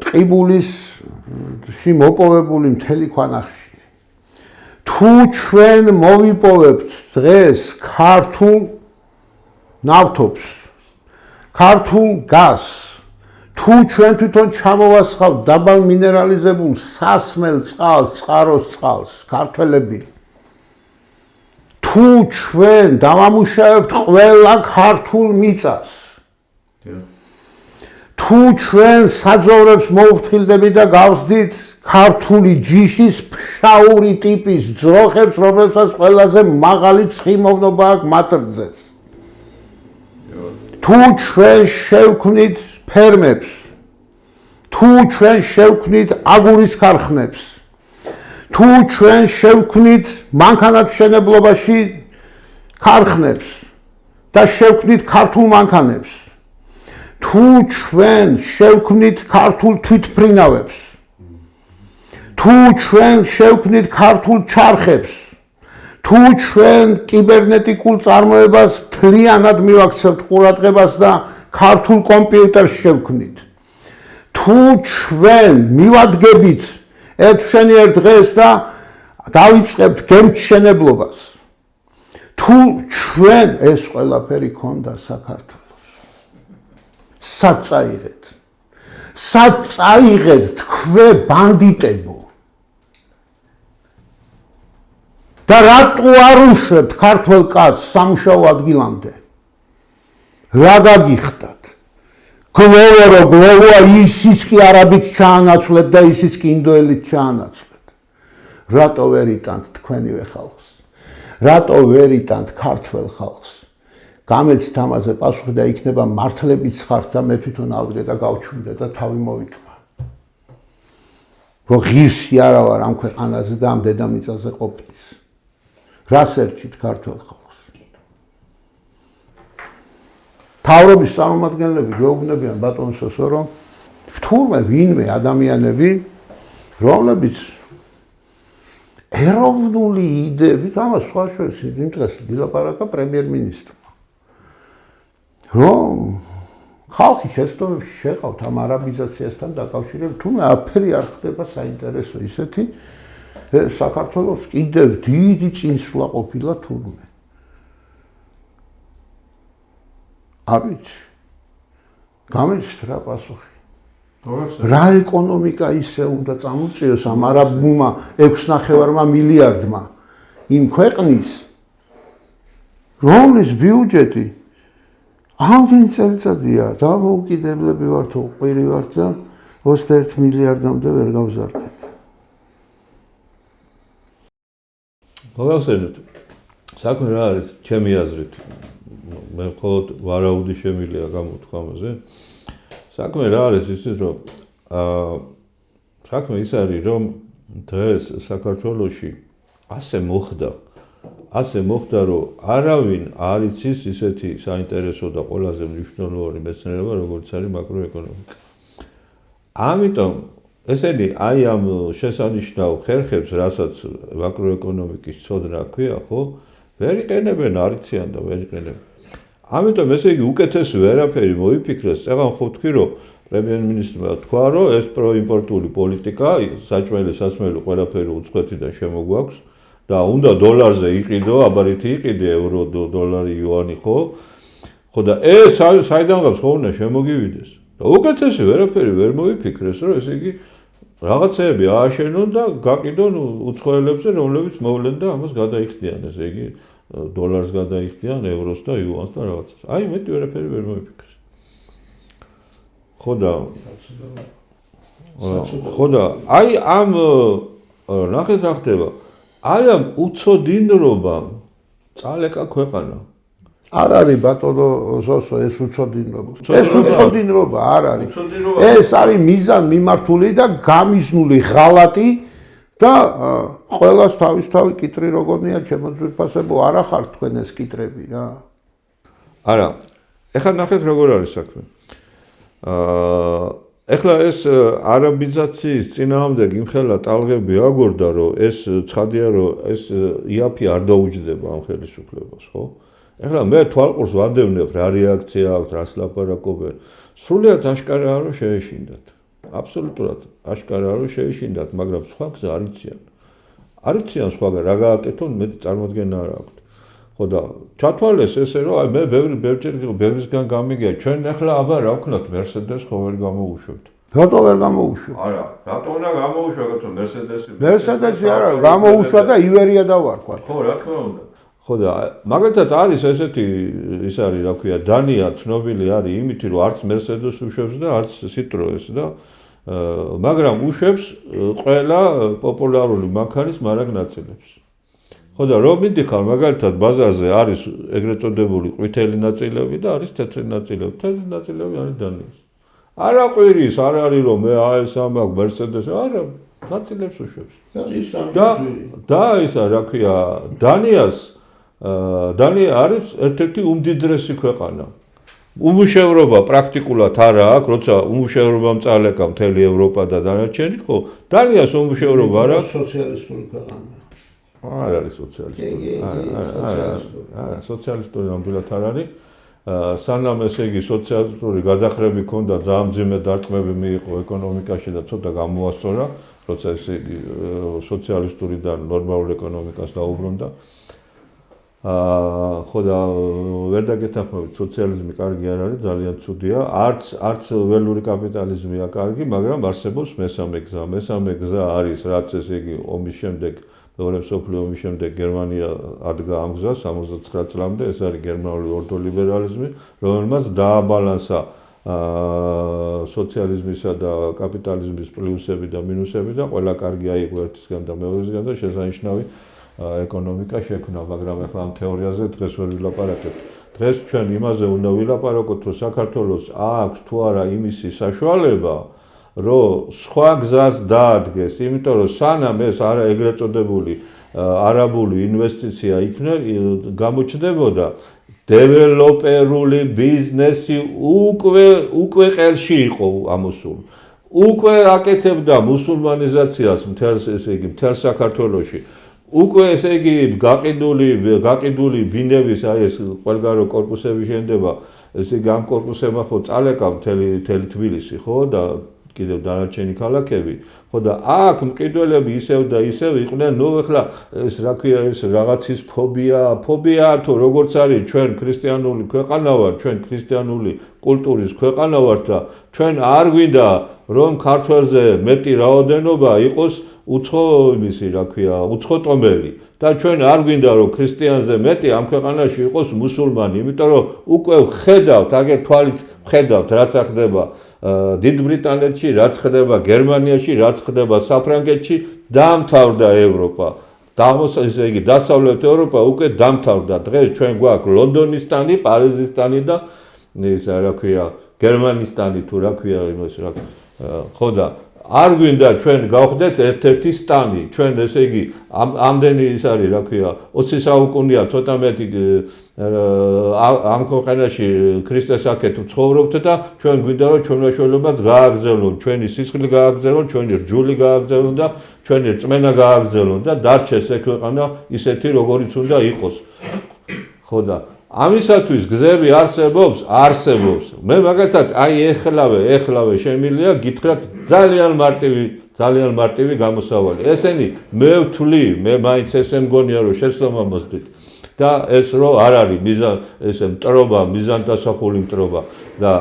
ტყიბულისში მოპოვებული მთელი ქვანახშირი თუ ჩვენ მოვიპოვებთ დღეს ქართულ ნავთობს ქართულ გაზს თუ ჩვენ თვითონ ჩამოვასხავთ დაბალ მინერალიზებულ სასმელ წყალს წყაროს წყალს ქართველები თუ ჩვენ დავამუშავებთ ყველა ქართულ მიწას თუ ჩვენ საძოვრებს მოვფრთხილდებით და გავსდით ქართული ჯიშის ფშაური ტიპის ძროხებს რომლებსაც ყველაზე მაღალი ცხიმოვნობა აქვს მატრძეს თუ ჩვენ შევქმნით ფერმებს თუ ჩვენ შევქმნით აგურის ქარხნებს თუ ჩვენ შევქმნით მანქანათმშენებლობაში ქარხნებს და შევქმნით ქართულ მანქანებს თუ ჩვენ შევქმნით ქართულ თვითმფრინავებს თუ ჩვენ შევქმნით ქართულ ჩარხებს თუ ჩვენ კიბერნეტიკულ წარმოებას მთლიანად მივაქცევთ ყურადღებას და ქართულ კომპიუტერს შევქმნით თუ ჩვენ მივადგებით ერთშენიერ დღეს და დავიწყებთ გემთმშენებლობას თუ ჩვენ ეს ყველაფერი ქონდა საქართველოს სად წაიღეთ თქვენ ბანდიტებო და რატო არ უშვებთ ქართველ კაცს სამუშაო ადგილამდე რა გაგიხდათ გლოვოა ისიც კი არაბით ჩაანაცვლეთ და ისიც კი ინდოელით ჩაანაცვლეთ რატო ვერ იტანთ თქვენივე ხალხს რატო ვერ იტანთ ქართველ ხალხს გამეცით ამაზე პასუხი და იქნება მართლებიც ხართ და მე თვითონ ავდგე და გავჩუმდე და თავი მოვიტყვა რომ ღირსი არა ვარ ამ ქვეყანაზე და ამ დედამიწაზე ყოფნის რას ერჩით ქართველ ხალხს თავრობის წარმომადგენლები გვეუბნებიან ბატონსო რომ თურმე ვინმე ადამიანები რომლებიც ეროვნული იდეებით ამას სხვა შორის იმ დღეს დილაპარაკა პრემიერ-მინისტრმა რომ ხალხი შეცდომებში შეყავთ ამ არაბიზაციასთან დაკავშირებით, თუმცა არაფერი არ ხდება საინტერესო ისეთი საქართველოს კიდევ დიდი წინსვლა ყოფილა თურმე. არ ვიცი. გამეცით რა პასუხი. რა ეკონომიკა ისე უნდა წამოწიოს ამ არაბულმა 6.5 მილიარდმა იმ ქვეყნის, რომლის ბიუჯეტი ამდენ წელიწადია დამოუკიდებლები ვართ, უყვირი ვართ და 21 მილიარდამდე ვერ გავზარდეთ. მოგახსენეთ, საქმე რა არის ჩემი აზრით, მე მხოლოდ ვარაუდი შემიძლია გამოთქვა ამაზე. საქმე რა არის ისიც, რომ საქმე ის არის, რომ დღეს საქართველოში ასე მოხდა, რომ არავინ არ იცის ისეთი საინტერესო და ყველაზე მნიშვნელოვანი მეცნიერება, როგორც არის მაკროეკონომიკა. ამიტომ ესენი აი ამ შესანიშნავ ხერხებს, რასაც მაკროეკონომიკის ცოდნა ქვია, ხო, ვერ იყენებენ, არ იციან და ვერ იყენებენ. ამიტომ ესე იგი უკეთესი ვერაფერი მოიფიქრეს, წეღან ხო ვთქვი, რომ პრემიერ-მინისტრმა თქვა, რომ ეს პროიმპორტული პოლიტიკა, საჭმელი-სასმელი ყველაფერი უცხოეთიდან შემოგვაქვს და უნდა დოლარზე იყიდო, აბარითი იყიდე, ევრო, დოლარი, იუანი, ხო? ხო და ეს საიდანღაც ხო უნდა შემოგივიდეს. და უკეთესი ვერაფერი ვერ მოიფიქრეს, რომ ესე იგი რაღაცეები ააშენონ და გაყიდონ უცხოელებზე, რომლებიც მოვლენ და ამას გადაიხდიან, ესე იგი დოლარს გადაიხდიან, ევროს და იუანს და რაღაცას. აი მეტი ვერაფერი ვერ მოიფიქრეს. ხო და აი ამ ნახეთ რა ხდება. აი ამ უცოდინრობამ წალეკა ქვეყანა. არ არის ბატონო სოსო ეს უცოდინრობა. ეს უცოდინრობა არ არის. ეს არის მიზან მიმართული და გამიზნული ღალატი და ყველას თავისთავი კიტრი როგორია ჩემო ძვირფასებო, არა ხარ თქვენ ეს კიტრები რა. არა. ეხლა ნახეთ როგორ არის საქმე. ეხლა ეს არაბიზაციის წინააღმდეგ იმხელა ტალღები აგორდა, რომ ეს ცხადია, რომ ეს იაფი არ დაუჯდება ამ ხელისუფლებას, ხო? ეხლა მე თვალყურს ვადევნებ რა რეაქცია აქვს, რას ლაპარაკობენ. სრულიად აშკარაა, რომ შეეშინდათ. აბსოლუტურად აშკარაა, რომ შეეშინდათ, მაგრამ სხვა გზა არ იციან. არ იციან სხვა რა გააკეთონ, მე წარმოდგენა არ აქვს. ხო და ჩათვალეს ესე, რომ აი მე ბევრისგან გამიგია, ჩვენ ახლა აბა რა ვქნათ, Mercedes ხო ვერ გამოუშვებთ. რატო ვერ გამოუშვებთ? არა, რატო უნდა გამოუშვა, რატო Mercedes-ი? Mercedes-ი არა, გამოუშვა და ივერია დავარქვა. ხო, რა თქმა უნდა. ხო და მაგალითად არის ესეთი ის არის, რა ქვია, დანია ცნობილი არის იმით, რომ არც Mercedes უშვებს და არც Citroën-ს და მაგრამ უშვებს ყველა პოპულარული მანქანის მარაგ ნაწილებს. ხო და რომ მიდიხარ მაგალითად ბაზარზე არის ეგრეთ წოდებული ყვითელი ნაწილები და არის თეთრი ნაწილები. თეთრი ნაწილები არის დანიის. არა ყვირის, არ არის რომ მე ეს ამაკ Mercedes, არა, ნაწილებს უშვებს. და ისა რა ქვია, დანია არის ერთ-ერთი უმდიდრესი ქვეყანა. უმუშევრობა პრაქტიკულად არა აქვს, როცა უმუშევრობამ წალეკა მთელი ევროპა და დანარჩენი, ხო? დანიას უმუშევრობა არა აქვს. სოციალისტური ქვეყანა. არ არის სოციალისტური. არა, სოციალისტური ნამდვილად არ არის. სანამ ესე იგი სოციალისტური გადახრები ქონდა, ძალიან მძიმე დარტყმები მიიღო ეკონომიკაში და ცოტა გამოასწორა, როცა ესე იგი სოციალისტურიდან ნორმალურ ეკონომიკას დაუბრუნდა. ხო და ვერ დაგეთანხმებით, სოციალიზმი კარგი არ არის, ძალიან ცუდია. არც ველური კაპიტალიზმია კარგი, მაგრამ არსებობს მესამე გზა. მესამე გზა არის, რაც ესე იგი ომის შემდეგ, მეორე მსოფლიო ომის შემდეგ გერმანია ადგა ამ გზას 69 წლამდე, ეს არის გერმანული ორდოლიბერალიზმი, რომელმაც დააბალანსა სოციალიზმისა და კაპიტალიზმის პლუსები და მინუსები და ყველა კარგი აიღო ერთისგან და მეორისგან და შესანიშნავი ეკონომიკა შექმნა, მაგრამ ახლა ამ თეორიაზე დღეს ვერ ვილაპარაკებთ. დღეს ჩვენ იმაზე უნდა ვილაპარაკოთ, რომ საქართველოს აქვს თუ არა იმისი საშუალება, რომ სხვა გზას დაადგეს, იმიტომ რომ სანამ ეს არა ეგრეთ წოდებული არაბული ინვესტიცია გამოჩნდებოდა, დეველოპერული ბიზნესი უკვე ყელში იყო ამოსული. უკვე აკეთებდა მუსულმანიზაციას მთელ საქართველოში. უკვე ესე იგი გაყიდული ბინების აი ეს ყველგარო კორპუსები შენდება, ესე იგი ამ კორპუსებმა ხო წალეკა მთელი თბილისი ხო და კიდევ დანარჩენი ქალაქები ხო და აქ მყიდველები ისევ და ისევ იყვნენ ნუ ეხლა ეს რა ქვია ეს რაღაცის ფობია თუ როგორც არის ჩვენ ქრისტიანული ქვეყანა ვარ ჩვენ ქრისტიანული კულტურის ქვეყანა ვართ და ჩვენ არ გვინდა რომ ქართველზე მეტი რაოდენობა იყოს უცხო იმისი რა ქვია უცხო ტომელი და ჩვენ არ გვინდა რომ ქრისტიანზე მეტი ამ ქვეყანაში იყოს მუსულმანი იმიტომ რომ უკვე ხედავთ აგერ თვალით ხედავთ რაც ხდება დიდ ბრიტანეთში რაც ხდება გერმანიაში რაც ხდება საფრანგეთში დაამთავრდა ევროპა ესე იგი დასავლეთ ევროპა უკვე დაამთავრდა დღეს ჩვენ გვაქვს ლონდონისტანი პარიზისტანი და ისა რა ქვია გერმანისტანი თუ რა ქვია იმას რა ხო და არ გვინდა ჩვენ გავხდეთ ერთ-ერთი სტანი ჩვენ ესე იგი ამდენი ის არის რა ქვია 20 საუკუნეა ცოტა მეტი ამ ქვეყანაში ქრისტეს აქეთ ცხოვრობთ და ჩვენ გვინდა რომ ჩვენაშველებაც გააგრძელონ ჩვენი სისხლი გააგრძელონ ჩვენი რჯული გააგრძელონ და ჩვენი რწმენა გააგრძელონ და დარჩეს ეს ქვეყანა ისეთი როგორიც უნდა იყოს ხო და ამისათვის გზები არსებობს მე მაგათაც აი ეხლავე შემილია გითხრათ ძალიან მარტივი გამოსავალი ესენი მე ვთვლი მე მაინც ესე მგონია რომ შეცდომა მოსდით და ეს რო არ არის ესე მტრობა მიზანდასახული მტრობა და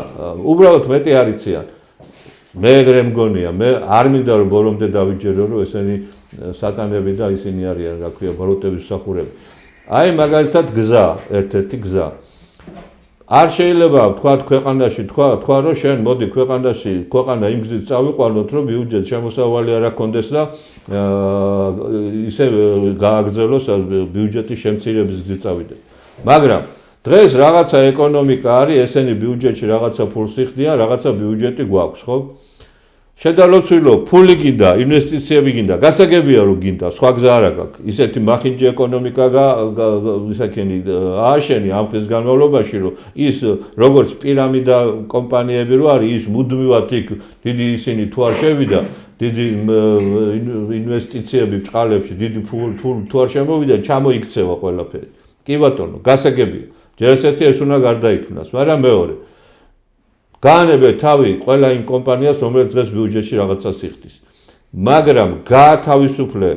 უბრალოდ მეტი არ იციან მე ეგრე მგონია მე არ მინდა რომ ბოლომდე დავიჯერო რომ ესენი სატანები და ისინი არიან რა ქვია ბოროტების მსახურები აი მაგალითად გზა ერთ-ერთი გზა არ შეიძლება თქვათ ქვეყანაში თქვა რომ შენ მოდი ქვეყანა იმ გზით წავიყვანოთ რომ ბიუჯეტ შემოსავალი არ აქონდეს და ისე გააგრძელოს ბიუჯეტის შემცირების გზით წავიდე მაგრამ დღეს რაღაცა ეკონომიკა არის ესენი ბიუჯეტში რაღაცა ფულს იხდიან რაღაცა ბიუჯეტი გვაქვს ხო შედალოცვილო ფული გინდა ინვესტიციები გინდა გასაგებია რომ გინდა სხვა გზა არ აქვს ისეთი მახინჯი ეკონომიკა ისაკენი ააშენი ამ ხის განმავლობაში რომ ის როგორც პირამიდა კომპანიები რო არის ის მუდმივად იქ დიდი ისინი თუ არ შევიდა დიდი ინვესტიციები ბჭყალებში დიდი თუ არ შემოვიდა ჩამოიქცევა ყველაფერი კი ბატონო გასაგებია ჯერ ესეთი ეს უნდა გარდაიქმნას მაგრამ მეორე გაანებე თავი ყველა იმ კომპანიას რომელიც დღეს ბიუჯეტში რაღაცას იხდის მაგრამ გაათავისუფლე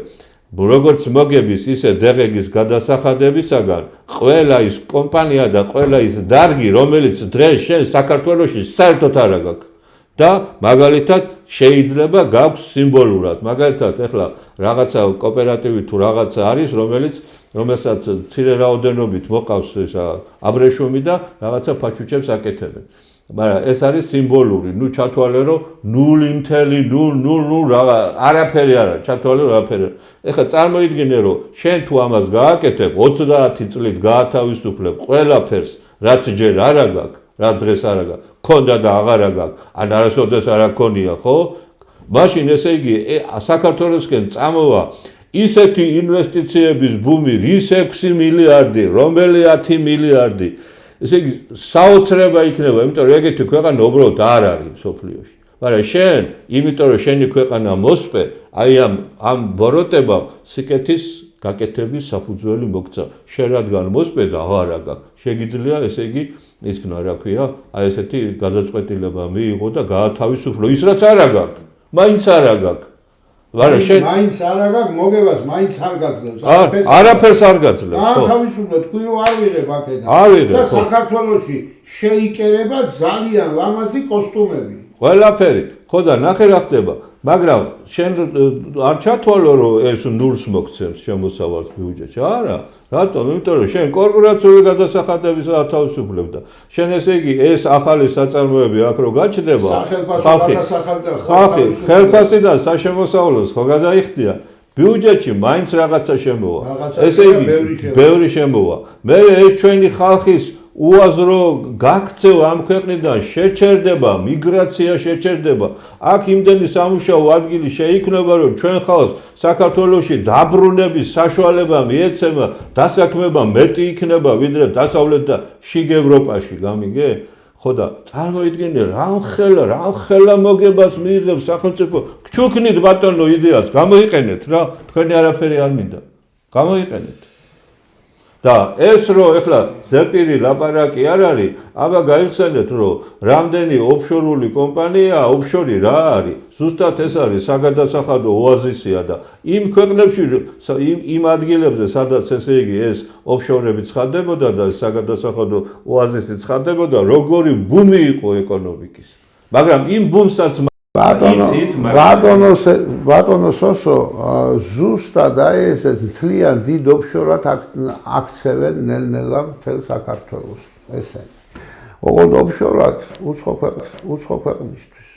როგორც მოგების ისე დეგეგის გადასახადებისაგან ყველა ის კომპანია და ყველა ის დარგი რომელიც დღეს შენ საქართველოში საერთოდ არ აქვს და მაგალითად შეიძლება გაქვს სიმბოლურად მაგალითად ეხლა რაღაცა კოოპერატივი თუ რაღაცა არის რომელსაც მცირე რაოდენობით მოყავს ესა აბრეშუმი და რაღაცა ფაჩუჩებს აკეთებენ მაგრამ ეს არის სიმბოლური ნუ ჩათვალე რომ 0.000 რაღა არაფერი არა ჩათვალე რომ არაფერი ეხლა წარმოიდგინე რომ შენ თუ ამას გააკეთებ 30 წლით გაათავისუფლებ ყველაფერს რაც ჯერ არ აქვს რა დღეს არ აქვს ქონდა და აღარ აქვს ან არასოდეს არ აქონია ხო მაშინ ესე იგი საქართველოსკენ წამოვა ისეთი ინვესტიციების ბუმი რის 6 მილიარდი რომელი 10 მილიარდი ესე იგი საოცრება იქნება იმიტომ რომ ეგეთი ქვეყანა უბრალოდ არ არის სოფლიოში მაგრამ შენ იმიტომ რომ შენი ქვეყანა მოსპე აი ამ ბოროტებამ სიკეთის გაკეთების საფუძველი მოგცა შენ რადგან მოსპე და აღარ აქვს შეგიძლია ესე იგი ისქნა რა ქვია აი ესეთი გადაწყვეტილება მიიღო და გაათავისუფლო ის რაც არ აქვს მაინც არ აქვს მაგრამ შენ მაინც არ აქვს მოგებას მაინც არ გაძლევს არაფერს არ გაძლევს ხო გაათავისუფლო თქვი რომ არ ვიღებ აქედან და საქართველოში შეიკერება ძალიან ლამაზი კოსტუმები ყველაფერი ხო და ნახე რა ხდება მაგრამ შენ არ ჩათვალო რომ ეს ნულს მოგცემს შემოსავალს ბიუჯეტში არა რატომ იმიტომ რომ შენ კორპორაციული გადასახადების ათავისუფლებ და შენ ესე იგი ეს ახალი საწარმოები აქ რო გაჩნდება ხალხი ხელფასიდან საშემოსავლოს ხო გადაიხდია ბიუჯეტში მაინც რაღაცა შემოვა ესე იგი ბევრი შემოვა მე ეს ჩვენი ხალხის უაზრო გაქცევა ამ ქვეყნიდან შეჩერდება მიგრაცია შეჩერდება აქ იმდენი სამუშაო ადგილი შეიქმნება რომ ჩვენ ხალხს საქართველოში დაბრუნების საშუალება მიეცემა დასაქმება მეტი იქნება ვიდრე დასავლეთ და შიგ ევროპაში გამიგე ხო და წარმოიდგინე რა ხელა მოგებას მიიღებს სახელმწიფო გჩუქნით ბატონო იდეას გამოიყენეთ რა თქვენი არაფერი არ მინდა გამოიყენეთ და ეს რომ ეხლა ზეპირი ლაპარაკი არ არის, აბა გაიხსენეთ რომ რამდენი ოფშორული კომპანია, ოფშორი რა არის? ზუსტად ეს არის საგადასახადო ოაზისია და იმ ქვეყნებში იმ ადგილებზე სადაც ესე იგი ეს ოფშორები ცხადდებოდა და საგადასახადო ოაზისი ცხადდებოდა, როგორი ბუმი იყო ეკონომიკის. მაგრამ იმ ბუმსაც ბატონო სოსო ზუსტად აი ესე მთლიან დიდ ოფშორად აქცევენ ნელ-ნელა მთელ საქართველოს. ესე. ოღონდ ოფშორად უცხო ქვეყნისთვის.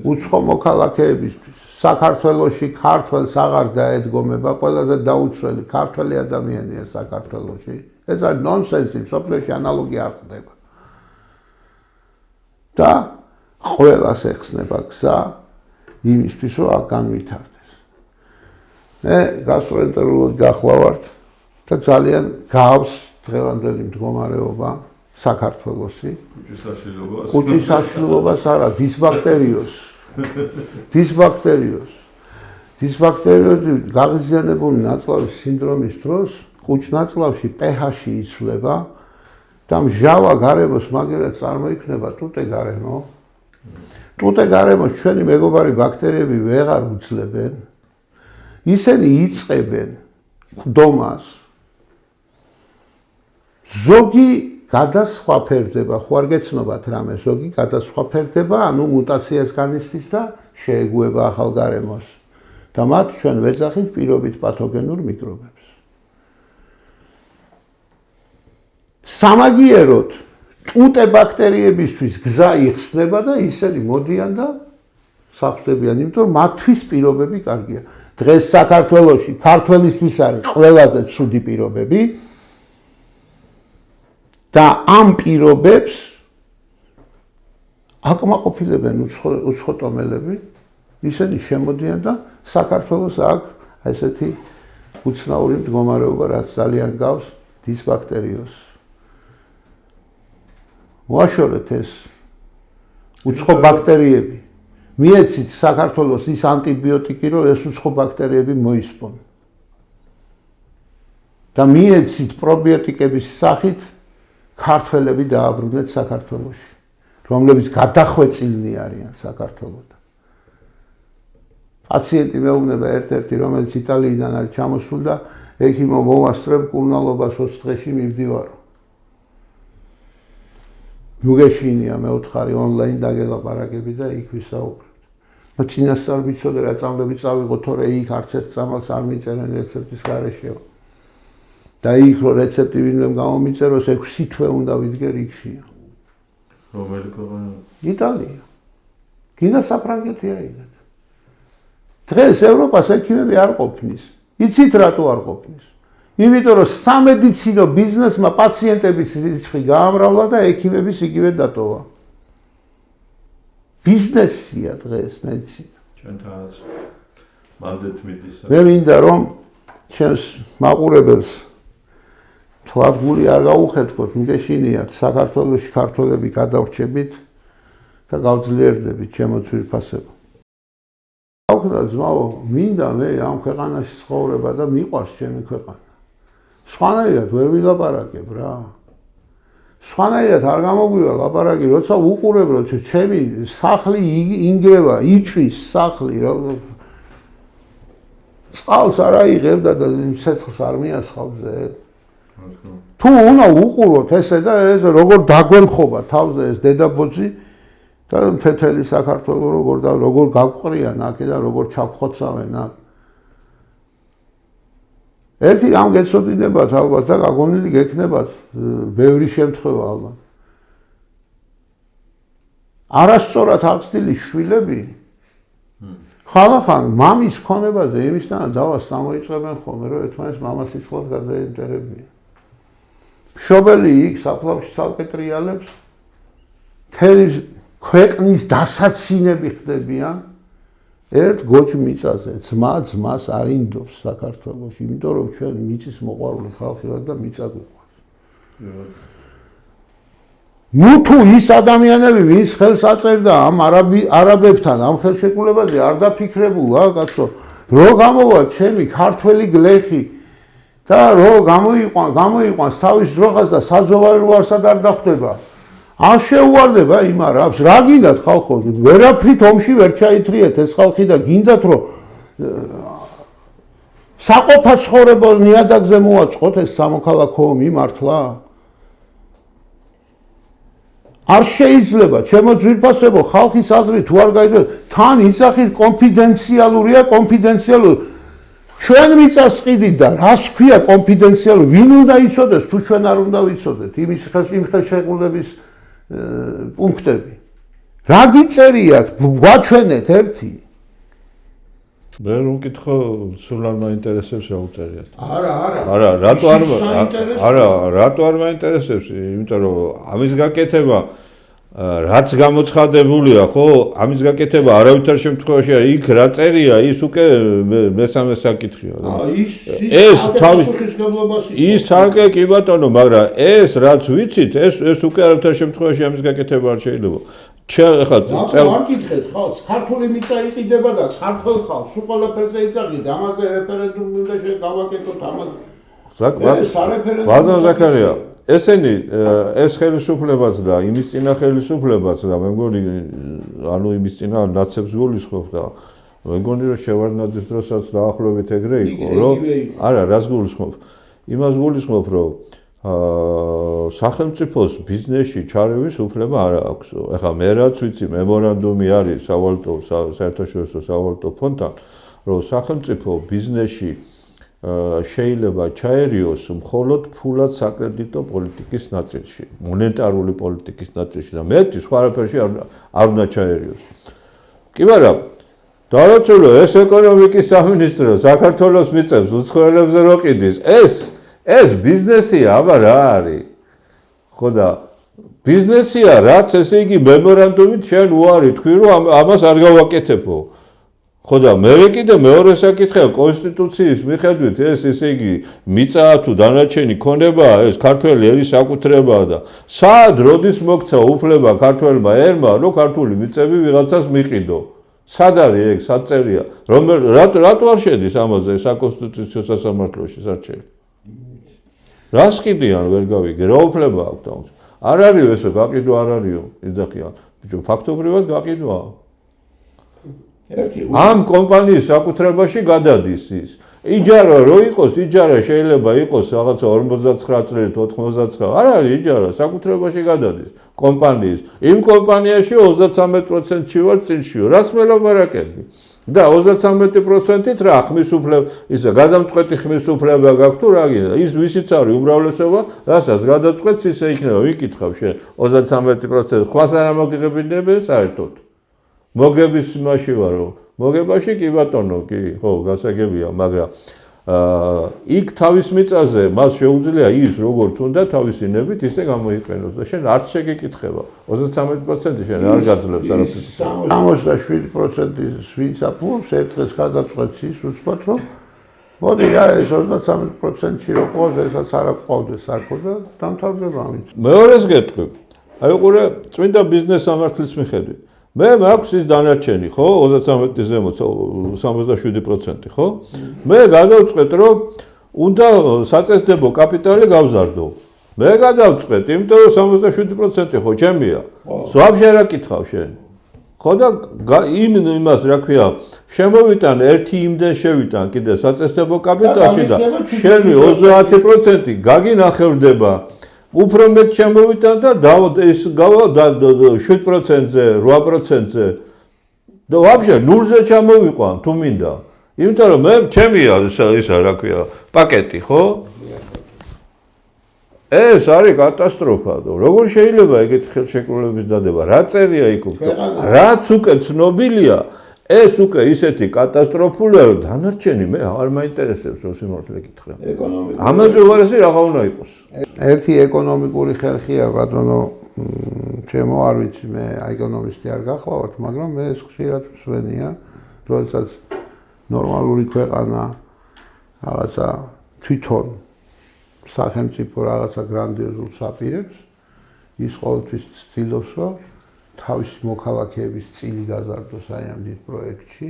უცხო მოქალაქეებისთვის. საქართველოში ქართველს აღარ დაედგომება, ყველაზე დაუცველი ქართველი ადამიანია საქართველოში. ეს არის ნონსენსი, სოფლიოში ანალოგი არ ხდება. და ყველას ეხსნება გზა იმისთვის, რომ აქ განვითარდეს. მე გასტროენტეროლოგი გახლავართ და ძალიან გავს დღევანდელი მდგომარეობა საქართველოსი. კუჭის საშლილობას არა, დისბაქტერიოზი გაღიზიანებული ნაწლავის სინდრომის დროს კუჭ-ნაწლავში pH-ი იცვლება და მჟავა გარემოს მაგერად წარმოიქმნება ტუტე გარემო. ტუტე გარემოს ჩვენი მეგობარი ბაქტერიები ვეღარ უძლებენ. ისინი იწყებენ მკდომას. ზოგი გადასხვაფერდება, ხო არ გეცნობათ რამე, ზოგი გადასხვაფერდება, ანუ მუტაციას განიცდის და შეეგუება ახალ გარემოს. და მათ ჩვენ ვეძახით პირობით პათოგენურ მიკრობებს. სამაგიეროდ ტუტე ბაქტერიებისთვის გზა იხსნება და ისინი მოდიან და სახლდებიან, იმიტომ რომ მათთვის პირობები კარგია. დღეს საქართველოში ქართველისთვის არის ყველაზე ცუდი პირობები და ამ პირობებს აკმაყოფილებენ უცხო ტომელები, ისინი შემოდიან და საქართველოს აქვს ესეთი უცნაური მდგომარეობა, რაც ძალიან გავს დისბაქტერიოზს. მოაშორეთ ეს უცხო ბაქტერიები. მიეცით საქართველოს ის ანტიბიოტიკი, რომ ეს უცხო ბაქტერიები მოისპონ. და მიეცით პრობიოტიკების სახით ქართველები დააბრუნეთ საქართველოში, რომლებიც გადახვეწილნი არიან საქართველოდან. პაციენტი მეუბნება ერთ-ერთი, რომელიც იტალიიდან არის ჩამოსული და ექიმო მოვასწრებ კურნალობას 20 დღეში მივდივარო. მუგეშინია მეოთხარი ონლაინ დაგელაპარაკები და იქ ვისაუბრებთ. მე წინასწარ ვიცოდე რა წამლები წავიღო, თორე იქ არც ერთ წამალს არ მიწერენ რეცეპტის გარეშე. და იქ რო რეცეპტი ვინმემ გამომიწეროს 6 თვე უნდა ვიდგე რიგშია. რომელი ქვეყანა? იტალია. გინდა საფრანგეთია იგეთ. დღეს ევროპას ექიმები არ ყოფნის. იცით რატო არ ყოფნის? იმიტომ რომ სამედიცინო ბიზნესმა პაციენტების რიცხვი გაამრავლა და ექიმების იგივე დატოვა. ბიზნესია დღეს მედიცინა. ჩვენთანაც მანდეთ მიდის. მე მინდა რომ ჩემს მაყურებელს თლად გული არ გაუხეთქოთ, მგეშინიათ საქართველოში ქართველები გადავრჩებით და გავძლიერდებით ჩემო თვითფასება. გავხდა ძმაო, მინდა მე ამ ქვეყანაში ცხოვრება და მიყვარს ჩემი ქვეყანა. სხვანაირად ვერ ვილაპარაკებ რა. სხვანაირად არ გამოგვივა ლაპარაკი, როცა უყურებ, რომ ჩემი სახლი ინგრევა, იწვის სახლი, რა. წყალს არ აიღებდა და ცეცხლს არ მიასხავზე. თუ უნდა უყუროთ ესე და ეს როგორ დაგვენხობა თავზე ეს დედაბოძი და თეთელი საქართველოს როგორ გაგვყრიან აქედან როგორ ჩაგხოცავენ აქ. ერთი რამ გეცოდინებათ ალბათ და გაგონილი გექნებათ ბევრი შემთხვევა ალბათ. არასწორად აღწდილი შვილები ხალხან მამის ქონებაზე იმისთან დავას გამოიწყებენ ხოლმე რომ ერთმანეთს მამას ისხლად გადაინტერებიან. მშობელი იქ საფლავში ცალკე ტრიალებს მთელი ქვეყნის დასაცინები ხდებიან ერთ გოჯ მიწაზე. ძმა ძმას არ ინდობს საქართველოში, იმიტომ რომ ჩვენ მიწის მოყვარული ხალხი ვართ და მიწა გვიყვარს. ნუ თუ ის ადამიანები, ვინც ხელს აწერდა ამ არაბებთან ამ ხელშეკრულებაზე არ დაფიქრებულა, კაცო, რო გამოვა ჩემი ქართველი გლეხი და რო გამოიყვანს თავის ძროხას და საძოვარი როარსად არ დახვდება. არ შეუვარდება იმ არაბს, რა გინდათ ხალხო, ვერაფრით ომში ვერ ჩაითრიეთ ეს ხალხი და გინდათ რომ საყოფა ცხოვრებელ ნიადაგზე მოაწყოთ ეს სამოქალაქო ომი მართლა? არ შეიძლება, ჩემო ძვირფასებო, ხალხის აზრი თუ არ გაიგეთ, თან იცახით კონფიდენციალურია, კონფიდენციალური. ჩვენ მიწას ყიდით და რას ქვია კონფიდენციალური? ვინ უნდა იცოდეს თუ ჩვენ არ უნდა ვიცოდეთ იმ ხელშეკრულების პუნქტები. რა გიწერიათ, გვაჩვენეთ ერთი. მე რომ მკითხო, სულ არ მაინტერესებს რა უწერიათ. არა, რატო არ მაინტერესებს? იმიტომ რომ ამის გაკეთება რაც გამოცხადებულია, ხო? ამის გაკეთება არავითარ შემთხვევაში იქ რა წერია, ის უკვე მესამე საკითხია. ეს თავის ის თალკე კი ბატონო, მაგრამ ეს რაც ვიცით, ეს უკვე არავითარ შემთხვევაში ამის გაკეთება არ შეიძლება. ახლა არ გითხეთ ხალხს, ქართული მიწა იყიდება და ქართულ ხალხს უყოლაფერზე იცაღით, ამაზე რეფერენდუმი უნდა გავაკეთოთ ამაზე. ბატონო ზაქარია, ესენი ეს ხელისუფლებაც და იმის წინა ხელისუფლებაც და მე მგონი ანუ იმის წინა ნაცებს გულისხმობ და მე მგონი რომ შევარდნაძის დროსაც დაახლოებით ეგრე იყო, რომ არა, რას გულისხმობ? იმას გულისხმობ, რომ სახელმწიფოს ბიზნესში ჩარევის უფლება არ აქვს. ეხლა მე რაც ვიცი, მემორანდუმი არის საერთაშორისო სავალუტო ფონდთან, რომ სახელმწიფო ბიზნესში შეიძლება ჩაერიოს მხოლოდ ფულად საკრედიტო პოლიტიკის ნაწილში, მონეტარული პოლიტიკის ნაწილში და მეტი სხვა არაფერში არ უნდა ჩაერიოს. კი მაგრამ დაარწმუნო ეს ეკონომიკის სამინისტრო საქართველოს მიწებს უცხოელებზე რო ყიდის, ეს ბიზნესია, აბა რა არის? ხო და ბიზნესია, რაც ესე იგი მემორანდუმით შენ უარი თქვი, რომ ამას არ გავაკეთებო. ხო და მე კიდე მეორე საკითხია კონსტიტუციის მიხედვით ეს ესე იგი მიწა თუ დანარჩენი ქონებაა, ეს ქართველი ერის საკუთრებაა და სად როდის მოქცა უფლება ქართველმა ერმა, რომ ქართული მიწები ვიღაცას მიყიდო? სად არის ეგ, სად წერია? რატო არ შედის ამაზე საკონსტიტუციო სასამართლოში საჩელი? რას კიდიან ვერ გავიგე, რა უფლება აქვს და არ არის ესო გაყიდვა არ არისო, იძახიან. ბიჭო, ფაქტობრივად გაყიდვაა. ამ კომპანიის საკუთრებაში გადადის ის. იჯარა რო იყოს, იჯარა შეიძლება იყოს რაღაცა 59 წლით, 99. არ არის იჯარა, საკუთრებაში გადადის კომპანიის. იმ კომპანიაში 33%-ში ვარ წილშიო. რას მელაპარაკები? და 33%-ით რა ხმის უფლება, ისა გადამწყვეტი ხმის უფლება გაქვს თუ რა გინდა? ის ვისიც არის უმრავლესობა, რასაც გადაწყვეტს ისე იქნება. ვიკითხავ შენ 33%, ხვას არ მოგიღებინებენ საერთოდ. მოგების იმაში ვარო. მოგებაში კი ბატონო, კი, ხო, გასაგებია, მაგრამ იქ თავის მიწაზე მას შეუძლია ის როგორც უნდა თავისინებით ისე გამოიყენოს და შენ არც შეგეკითხება 33% შენ არ გაძლევს არაფერს 67% ვინც აფუობს ერთხელ გადაწყვეტს ის უცბად რომ მოდი რა ეს 33%-ში რო ყავს ესაც არ აკყავდეს არქო და დამთავრდება ამით მეორეს გეტყვი აი უყურე წმინდა ბიზნეს სამართლის მიხედვით მე მაქვს ის დანარჩენი, ხო? 33-ის ზემოთ 67%, ხო? მე გადავწყვეტ, რომ უნდა საწესდებო კაპიტალი გავზარდო. მე გადავწყვეტ, იმიტომ რომ 67% ხო ჩემია. ვაფშე რა კითხავ შენ? ხო და იმას რა ქვია, შემოვიტან ერთი იმდენ შევიტან კიდე საწესდებო კაპიტალში და შენი 30% გაგინახევდება. უფრო მეტ შემოვიტან და ეს გავა 7%-ზე, 8%-ზე და ვაფშე ნულზე ჩამოვიყვან თუ მინდა. იმიტომ რომ მე ჩემია ისა რა ქვია, პაკეტი, ხო? ეს არის კატასტროფა. როგორ შეიძლება ეგეთი ხელშეკრულების დადება? რა წერია იქ უკვე? რაც უკვე ცნობილია, ეს უკვე ისეთი კატასტროფულია, რომ დანარჩენი მე არ მაინტერესებს, რომ სიმართლე გითხრა. ამაზე უარესი რაღა უნდა იყოს. ერთი ეკონომიკური ხერხია, ბატონო, ჩემო არ ვიცი, მე ეკონომისტი არ გახლავართ, მაგრამ მე ეს ხშირად მსვენია, როდესაც ნორმალური ქვეყანა რაღაცა თვითონ სახელმწიფო რაღაცა გრანდიოზულს აპირებს, ის ყოველთვის ცდილობს, რომ თავისი მოქალაქეების წილი გაზარდოს აი ამ დიდ პროექტში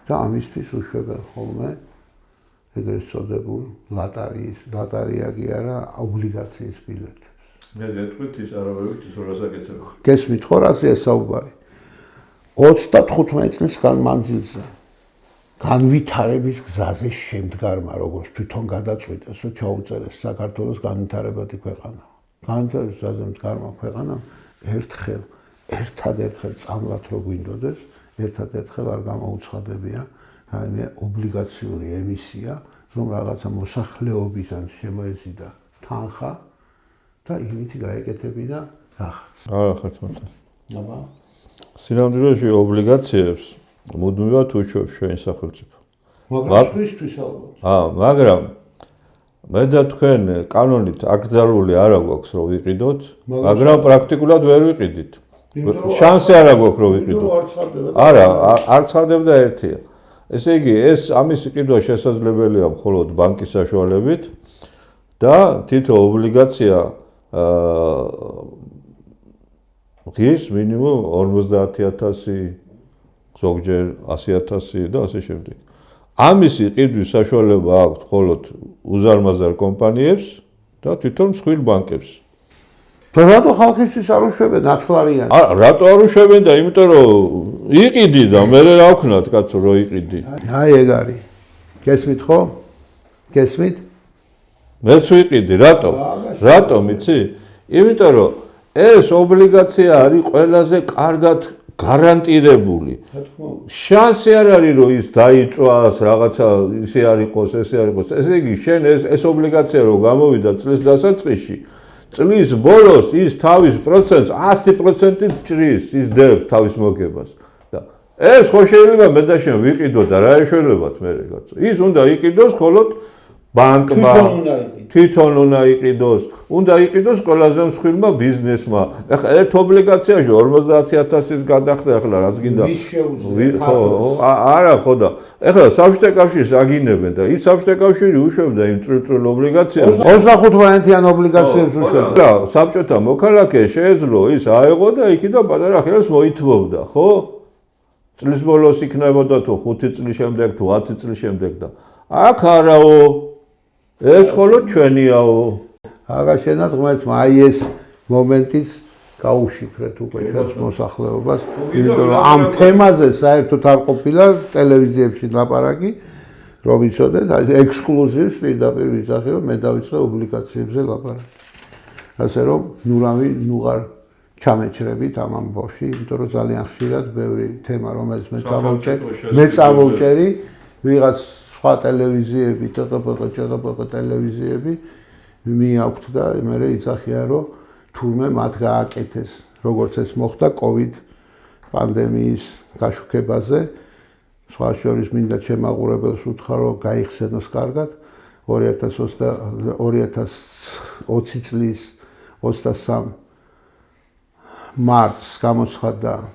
და ამისთვის უშვებენ ხოლმე ეგრეთ წოდებულ ლატარია კი არა, ობლიგაციის ბილეთებს. მე გეტყვით ის არავებით ის რასაკეთებ. გესმით ხო რაზეა საუბარი? 35 წლის განმანძილზე განვითარების გზაზე შემდგარმა როგორც თვითონ გადაწყვიტეს, რომ ჩაუწერეს საქართველოს განვითარებადი ქვეყანა. განვითარების გზაზე მდგარმა ქვეყანამ ერთადერთხელ წამლად რო გვინდოდეს, ერთადერთხელ არ გამოუცხადებია რაიმე ობლიგაციური ემისია, რომ რაღაცა მოსახლეობიდან შემოეზიდა თანხა და იმით გაეკეთებინა რაღაც. არა ხართ მართლა. აბა სინამდვილეში ობლიგაციებს მუდმივად უშვებს ჩვენ სახელმწიფო. მაგრამ twist ალბათ. მაგრამ მე და თქვენ კანონით აკრძალული არ აქვს რომ ვიყიდოთ, მაგრამ პრაქტიკულად ვერ ვიყიდით. შანსი არ აქვს რომ ვიყიდოთ. არა, არ ცხადდება ერთია. ესე იგი, ეს ამის ყიდვა შესაძლებელია მხოლოდ ბანკის საშუალებით და თითო ობლიგაცია ღირს მინიმუმ 50,000 ზოგჯერ 100,000 და ასე შემდეგ. ამისი ყიდვის საშუალება აქვს მხოლოდ უზარმაზარ კომპანიებს და თვითონ მსხვილ ბანკებს. და რატო ხალხისთვის არ უშვებენ ათლარიანი? რატო არ უშვებენ და იმიტომ რომ იყიდი და მე რა ვქნათ კაცო რომ იყიდი. აი ეგ არის. გესმით ხო? გესმით? მეც ვიყიდი, რატო? რატომ იცი? იმიტომ რომ ეს ობლიგაცია არის ყველაზე კარგად გარანტირებული. შანსი არ არის რომ ის დაიწვას, რაღაცა ისე არ იყოს, ესე არ იყოს. ესე იგი, შენ ეს ობლიგაცია რომ გამოვიდა წლის დასაწყისში, წლის ბოლოს ის თავის პროცენტს 100%-ით ჭრის, ის დევს თავის მოგებას. და ეს ხო შეიძლება მე და შენ ვიყიდო და რა ეშველებათ მე კაცო. ის უნდა იყიდოს მხოლოდ ბანკმა, თვითონ უნდა იყიდოს, უნდა იყიდოს ყველაზე მსხვილმა ბიზნესმა. ეხლა ერთ ობლიგაციაში 50,000-ის გადახდა, ეხლა რაც გინდა. არა ხო და ეხლა საბჭოთა კავშირს აგინებენ და ის საბჭოთა კავშირი უშვებდა იმ წრილ ობლიგაციებს. 25-იან ობლიგაციებს უშვებდა. და საბჭოთა მოქალაქე შეეძლო ის აეღო და იქიდან პატარა ხელს მოითმობდა, ხო? წლის ბოლოს იქნებოდა თუ 5 წლის შემდეგ თუ 10 წლის შემდეგ და აქ არაო ეს მხოლოდ ჩვენიაო. აგა შენად ღმერთმა აი ეს მომენტიც გაუშიფრეთ უკვე ჩვენს მოსახლეობას, იმიტომ რომ ამ თემაზე საერთოდ არ ყოფილა ტელევიზიებში ლაპარაკი, რომ იცოდეთ, აი ექსკლუზივს პირდაპირ ვიცახი, რომ მე დავიწყე ობლიგაციებზე ლაპარაკი. ასე რომ ნუღარ ჩამეჩრებით ამ ამბავში, იმიტომ რომ ძალიან ხშირად ბევრი თემა, რომელიც მე წამოვჭერი, ვიღაც სხვა ტელევიზიები, ჭყპყ ტელევიზიები მიაქვთ და მე იცახია, რომ თურმე მათ გააკეთეს, როგორც ეს მოხდა COVID პანდემიის გაშუქებაზე. სხვა შორის მინდა შემაყურებელს უთხრა, რომ გაიხსენოს კარგად 2020 წლის 23 მარტს გამოცხადდა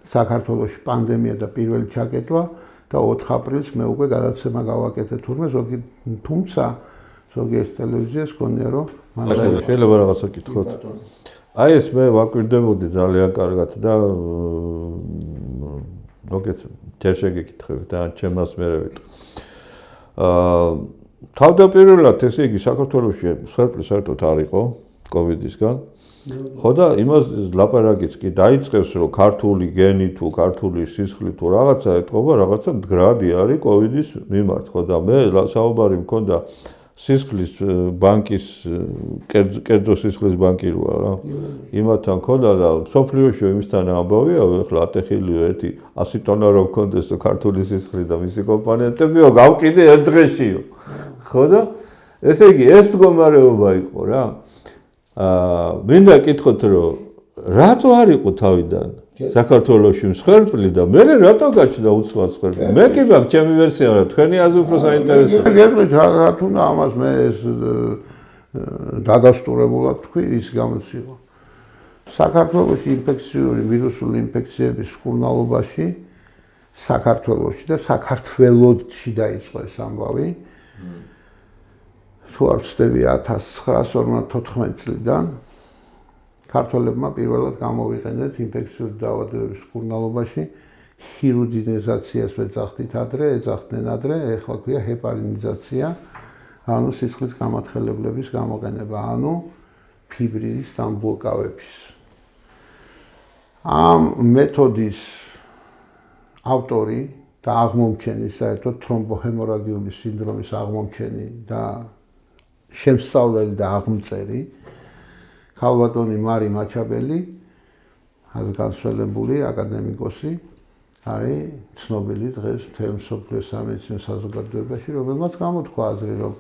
საქართველოში პანდემია და პირველი ჩაკეტვა და 4 აპრილს მე უკვე გადაცემა გავაკეთე თურმე თუმცა ზოგიერთ ტელევიზიას გქონია რომ შეიძლება რაღაცა კითხოთ. აი ეს მე ვაკვირდებოდი ძალიან კარგად და მოგეთ ჯერ შეგეკითხებით და ჩემას მერე ვიტყვი. თავდაპირველად ესე იგი საქართველოში სვერპლი საერთოდ არ იყო კოვიდისგან. ხო და იმას ლაპარაკიც კი დაიწყეს რომ ქართული გენი თუ ქართული სისხლი თუ რაღაცა ეთყობა რაღაცა მდგრადი არის კოვიდის მიმართ. ხო და მე საუბარი მქონდა სისხლის ბანკის კერძო სისხლის ბანკი როა რა. იმათთან მქონდა და სოფლიოში იმისთან ამბავია, ეხლა ატეხილიო ერთი 100 ტონა რო მქონდეს ქართული სისხლი და მისი კომპონენტებიო გავყიდე ერთ დღეშიო. ხო და ესე იგი ეს მდგომარეობა იყო რა. მინდა კითხოთ რომ რატო არ იყო თავიდან საქართველოში მსხვერპლი და მე რატო გაჩნდა უცბად მსხვერპლი? მე კი მაგ ჩემი ვერსია რა, თქვენი აზრი უფრო საინტერესოა. გეტყვით რა თუნდა ამას მე ეს დადასტურებულად თქვი ის გამოციყო. საქართველოში ინფექციური ვირუსული ინფექციების მკურნალობაში საქართველოში და საქართველოში დაიწყო ეს ამბავი. თუ არ ვცდები 1954 წლიდან ქართველებმა პირველად გამოვიყენეთ ინფექციური დაავადებების მკურნალობაში ჰირუდინიზაციას ეძახდით ეძახდნენ ადრე, ეხლა ქვია ჰეპარინიზაცია, ანუ სისხლის გამათხელებლების გამოყენება, ანუ ფიბრინის დამბლოკავების. ამ მეთოდის ავტორი და აღმომჩენი საერთოდ თრომბოჰემორაგიული სინდრომის აღმომჩენი და შემსწავლელი და აღმწერი ქალბატონი მარი მაჩაბელი, განსვლელებული აკადემიკოსი, არის ცნობილი დღეს მთელ მსოფლიოს სამედიცინო საზოგადოებაში, რომელმაც გამოთქვა აზრი, რომ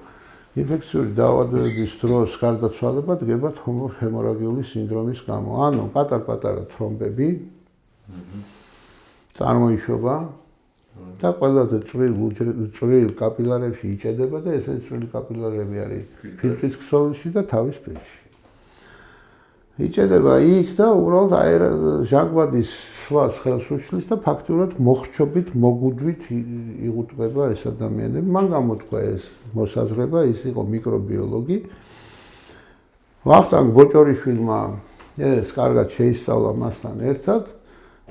ინფექციური დაავადებების დროს გარდაცვალება დგება თრომბოჰემორაგიული სინდრომის გამო. ანუ პატარ-პატარა თრომბები წარმოიშობა და ყველაზე წვრილ კაპილარებში იჭედება და ესეთი წვრილი კაპილარები არის ფილტვის ქსოვილში და თავის პირში. იჭედება იქ და უბრალოდ ჟანგბადის სხვა ხელს უშლის და ფაქტურად მოხრჩობით, მოგუდვით იღუტყება ეს ადამიანები. მან გამოთქვა ეს მოსაზრება, ის იყო მიკრობიოლოგი. ვახტანგ ბოჭორიშვილმა ეს კარგად შეისწავლა მასთან ერთად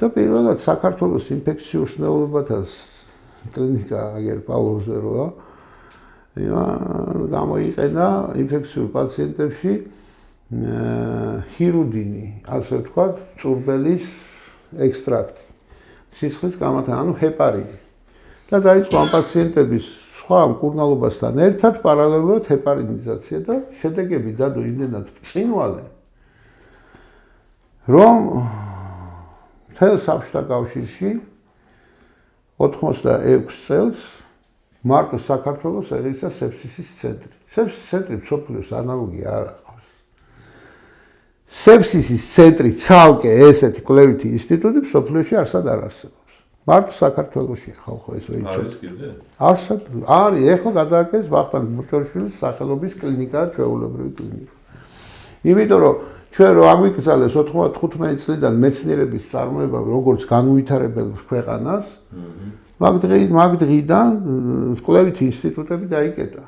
და პირველად საქართველოს ინფექციურ სნეულებათა კლინიკა აგერ პავლოვზე როა გამოიყენა ინფექციურ პაციენტებში ჰირუდინი, ასე ვთქვათ, წურბელის ექსტრაქტი, სისხლის გამათა, ანუ ჰეპარინი. და დაიწყო ამ პაციენტების სხვა მკურნალობასთან ერთად პარალელურად ჰეპარინიზაცია და შედეგები დადო იმდენად ბრწყინვალე, რომ მთელ საბჭოთა კავშირში 86 წელს მარტო საქართველოს ერიცა სეფსისის ცენტრი. სეფსისის ცენტრი მსოფლიოს ანალოგი არ აქვს. სეფსისის ცენტრი ცალკე ესეთი კვლევითი ინსტიტუტი მსოფლიოში არსად არ არსებობს. მარტო საქართველოში ხალხო ეს ვიცი. არის, ეხლა გადააკეთეს ვახტანგ ბოჭორიშვილის სახელობის კლინიკაა, ჩვეულებრივი კლინიკა. იმიტომ რომ ჩვენ რო აგვიკრძალეს 95 წლიდან მეცნიერების წარმოება როგორც განუვითარებელ ქვეყანას, მაგ დღიდან კვლევითი ინსტიტუტები დაიკეტა.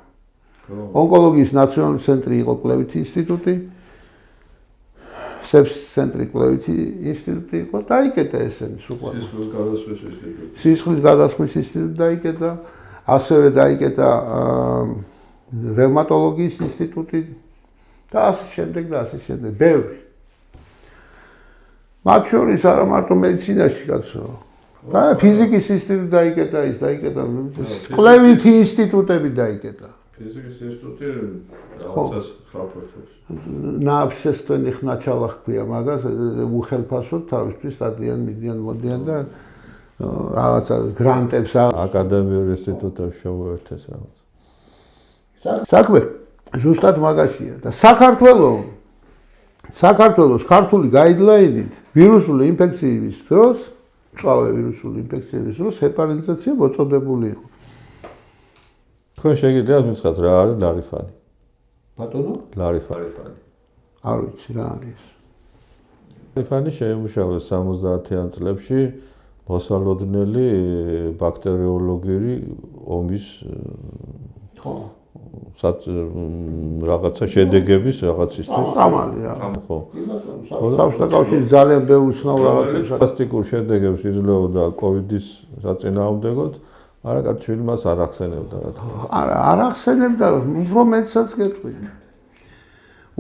ონკოლოგიის ნაციონალური ცენტრი იყო კვლევითი ინსტიტუტი, სეფსის ცენტრი კვლევითი ინსტიტუტი იყო, დაიკეტა ესენი სულ. სისხლის გადასხმის ინსტიტუტი დაიკეტა, ასევე დაიკეტა რევმატოლოგიის ინსტიტუტი და ასე შემდეგ და ასე შემდეგ. ბევრი. მათ შორის არა მარტო მედიცინაში კაცო. და ფიზიკის ინსტიტუტი დაიკეტა, ის დაიკეტა, კვლევითი ინსტიტუტები დაიკეტა. ფიზიკის ინსტიტუტი რაღაცას ხალხებს. ნააბშესტვენი ხნაჩალა ჰქვია მაგას, უხელფასოდ თავისთვის დადიან, მიდიან, მოდიან და რაღაცა გრანტებს აკადემიურ ინსტიტუტებში შემოერთეს რაღაც. საქმე ზუსტად მაგაშია და საქართველოს ქართული გაიდლაინით ვირუსული ინფექციების დროს, წავე ვირუსული ინფექციების დროს ჰეპარინიზაცია მოწოდებული იყო. თქვენ შეგიძლიათ მითხრათ რა არის ლარიფანი? ბატონო? ლარიფანი. არ ვიცი რა არის. ლარიფანი შეიმუშავეს 70-იან წლებში მოსალოდნელი ბაქტერიოლოგიური ომის რაღაცა შედეგების რაღაცისთვის. ამალი რა. ხო. საბჭოთა კავშირი ძალიან ბევრი ცნო რაღაცებს. ფანტასტიკურ შედეგებს იძლეოდა კოვიდის საწინააღმდეგოდ. არაკაცშვილი მას არ ახსენებდა რა თქმა უნდა. არ ახსენებდა, უფრო მეტსაც გეტყვით.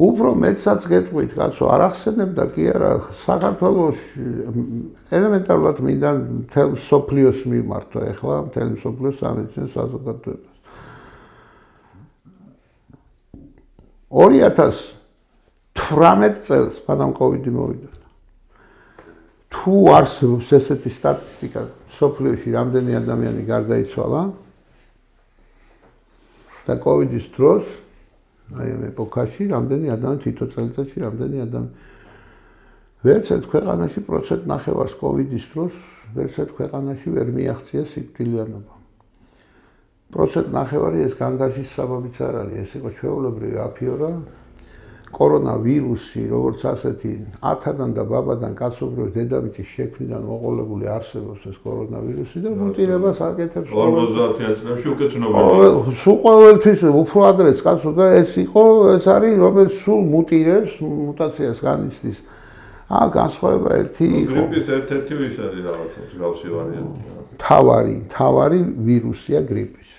უფრო მეტსაც გეტყვით, კაცო, არ ახსენებდა კი არა, საქართველოს ელემენტარულად მინდა მთელ მსოფლიოს მიმართო ეხლა, მთელ მსოფლიოს სამედიცინო საზოგადოებას. 2018 წელს მანამ კოვიდი მოვიდა. თუ არსებობს ესეთი სტატისტიკა სოფლიოში რამდენი ადამიანი გარდაიცვალა და კოვიდის დროს, აი ამ ეპოქაში რამდენი ადამიანი თითო წელიწადში რამდენი ადამიანი ვერც ერთ ქვეყანაში 1.5% კოვიდის დროს ვერც ერთ ქვეყანაში ვერ მიაღწია სიკვდილიანობა. 1.5% ეს განგაშის საბაბიც არ არის, ეს იყო ჩვეულებრივი აფიორა. კორონავირუსი, როგორც ასეთი, ათადან და ბაბადან კაცობრიობის დედამიწის შექმნიდან მოყოლებული არსებობს ეს კორონავირუსი და მუტირებას აკეთებს 50-იან წლებში უკეთ ცნობილია. სულ ყოველთვის უფრო ადრეც კაცო და ეს არის, რომელიც სულ მუტირებს, მუტაციას განიცდის განსხვავება ერთი იყო. გრიპის ერთ-ერთი ვის არის რაღაცა მსგავსი ვარიანტი. თავარი ვირუსია გრიპის.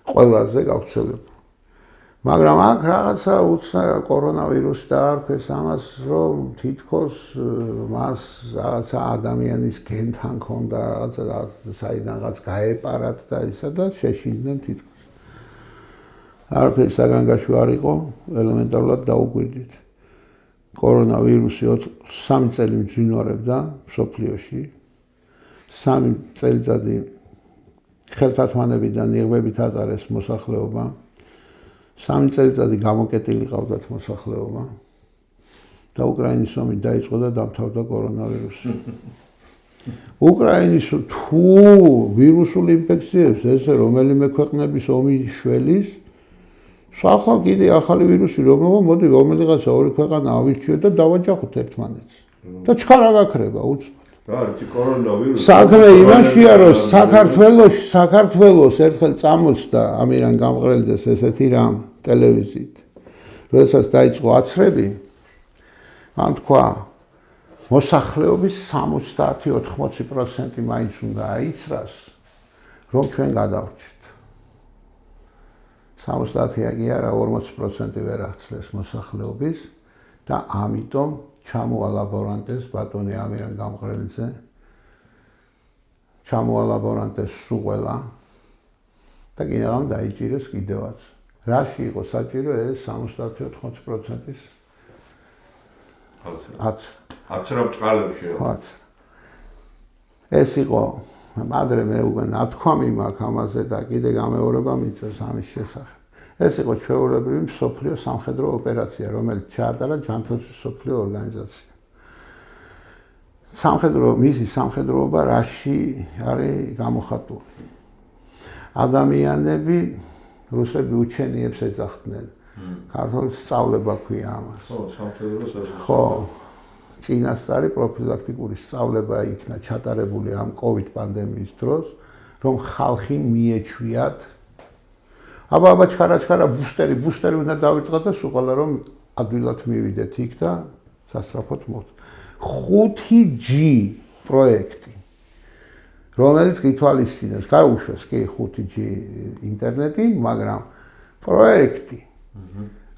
ყველაზე გავრცელებული. მაგრამ აქ რაღაცა უცნაური კორონავირუსი დაარქვეს ამას, რომ თითქოს მას რაღაცა ადამიანის გენთან ქონდა რაღაცა საიდანღაც გაეპარათ და ისა და შეშინდნენ თითქოს. არაფერი საგანგაშო არ იყო, ელემენტარულად დაუკვირდით. კორონავირუსი 3 წელი მძინვარებდა მსოფლიოში. 3 წელიწადი ხელთათმანებიდან ნიღბებით ატარეს მოსახლეობა. 3 წელიწადი გამოკეტილი ყავდათ მოსახლეობა და უკრაინის ომი დაიწყო და დამთავრდა კორონავირუსი. უკრაინის თუ ვირუსულ ინფექციებს ესე რომელიმე ქვეყნების ომი შველის, ახლა კიდე ახალი ვირუსი რომელია, მოდი რომელიღაცა ორი ქვეყანა ავირჩიოთ და დავაჯახოთ ერთმანეთს. და ჩქარ არ გაქრება უცბად. რა არის კორონავირუსი? საქმე იმაშია, რომ საქართველოს ერთხელ წამოწდა ამირან გამყრელიძეს ესეთი რამ ტელევიზიით. როდესაც დაიწყო აცრები, მან თქვა, მოსახლეობის 70-80% მაინც უნდა აიცრას, რომ ჩვენ გადავრჩით. 70 კი არა, 40% ვერ აღწევს მოსახლეობის და ამიტომ ჩამოალაბორანტეს ბატონი ამირან გამყრელიძე, ჩამოალაბორანტეს სუღელა და კიდევ დაიჭირეს კიდევაც. რაში იყო საჭირო ეს 70-80%-ის აცრა ბწყალებში. ეს იყო ადრე მე უკვე ნათქვამი მაქვს ამაზე და კიდე გამეორება მიწევს ამის შესახებ. ეს იყო ჩვეულებრივი მსოფლიო სამხედრო ოპერაცია, რომელიც ჩაატარა ჯანმრთელობის მსოფლიო ორგანიზაცია. მისი სამხედროობა რაში არის გამოხატული? ადამიანები რუსები უჩენიებს ეძახდნენ. ქართულად სწავლება ქვია ამას. ხო, წინასწარი პროფილაქტიკური სწავლება იქნა ჩატარებული ამ COVID პანდემიის დროს, რომ ხალხი მიეჩვიათ აბა ჩქარა ბუსტერი უნდა დავიწყოთ და სულ რომ ადვილად მივიდეთ იქ და სასწრაფოდ მოვთ. 5G პროექტი, რომელიც გითვალისწინებს, გაუშვეს კი 5G ინტერნეტი, მაგრამ პროექტი,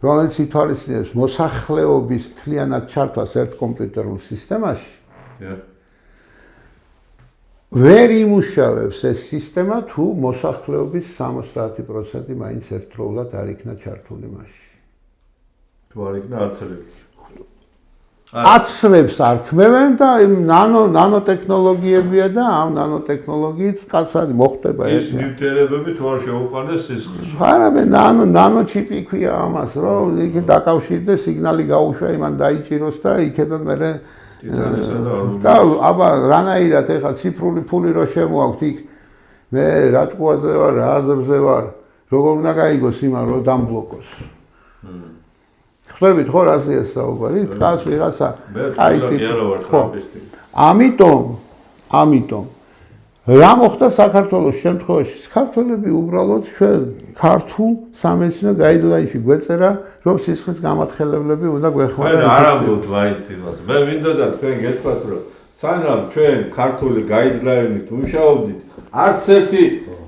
რომელიც ითვალისწინებს მოსახლეობის მთლიანად ჩართვას ერთ კომპიუტერულ სისტემაში, ვერ იმუშავებს ეს სისტემა თუ მოსახლეობის 70% მაინც ერთდროულად არ იქნა ჩართული მასში. თუ არ იქნა აცრებს. აცრებს არ ქმევენ და ნანოტექნოლოგიებია და ამ ნანოტექნოლოგიით კაცად მოხდება ეს ნივთიერებები თუ არ შეუყვანეს სისხლში. არა, ნანოჩიპი ქვია ამას, რომ იქ დაკავშირდეს სიგნალი გაუშვა, იმან დაიჭიროს და იქედან მერე და აბა რანაირად ეხლა ციფრული ფული რო შემოაქვთ იქ მე რა ჭკუაზე ვარ, რა აზრზე ვარ, როგორ უნდა გაიგოს იმან რომ დამბლოკოს. ხსნებით ხო რაზეა საუბარი? დგას ვიღაცა კაიტი. ხო. ამიტომ რა მოხდა საქართველოს შემთხვევაში? საქართველები უბრალოდ ჩვენ ქართულ სამედიცინო გაიდლაინში გვეწერა, რომ სისხლის გამათხელებლები უნდა გვეხმაროთ. არ ამბობთ მაინც იმას. მე მინდოდა თქვენ გეტყვათ, რომ სანამ ჩვენ ქართული გაიდლაინით მუშაობდით, არც ერთი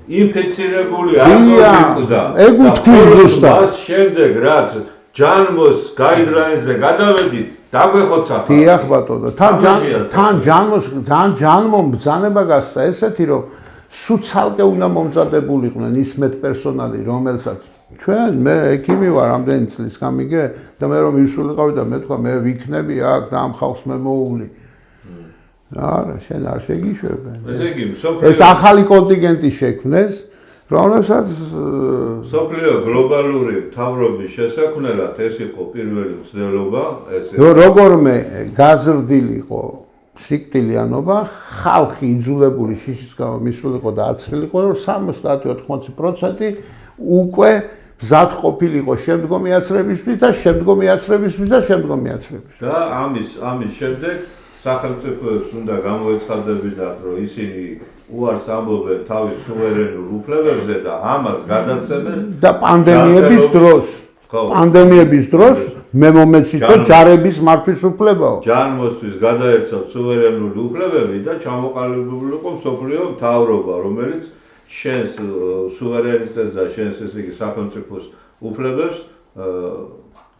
ინფექცირებული არ მოგვიკვდა. ეგ უთქვი ზუსტად. მას შემდეგ რაც ჯანმოს გაიდლაინზე გადავედით, დაგვეხოთ საფა. დიახ ბატონო, თან ჯანმომ ბრძანება გასცა ესეთი, რომ სუცალკე უნდა მომზადებულიყვნენ ის მედპერსონალი, რომელსაც ჩვენ მე ექიმი ვარ ამდენი წლის გამიგე და მე რომ მივსულიყავი და მე თქვა მე ვიქნები აქ და ამ ხალხს მე მოუვლი. არა, შენ არ შეგიშვებენ. ეს ახალი კონტინგენტი შექმნეს, რომელსაც სოფლიო გლობალური მთავრობის შესაქმნელად ეს იყო პირველი მცდელობა, როგორმე გაზრდილიყო სიკვდილიანობა, ხალხი იძულებული შიშის გამო მისულიყო და აცრილიყო, რომ 70-80% უკვე მზად ყოფილიყო შემდგომი აცრებისთვის და შემდგომი აცრებისთვის და შემდგომი აცრებისთვის. და ამის შემდეგ სახელმწიფოებს უნდა გამოეცხადებინათ, რომ ისინი უარს ამბობენ თავის სუვერენულ უფლებებზე და ამას გადასცემენ და პანდემიების დროს პანდემიების დროს მე მომეცითო ჯარების მართვის უფლებაო. ჯანმოსთვის გადაეცათ სუვერენული უფლებები და ჩამოყალიბებული იყო მსოფლიო მთავრობა, რომელიც შენს სუვერენიტეტს და შენს ესე იგი სახელმწიფოს უფლებებს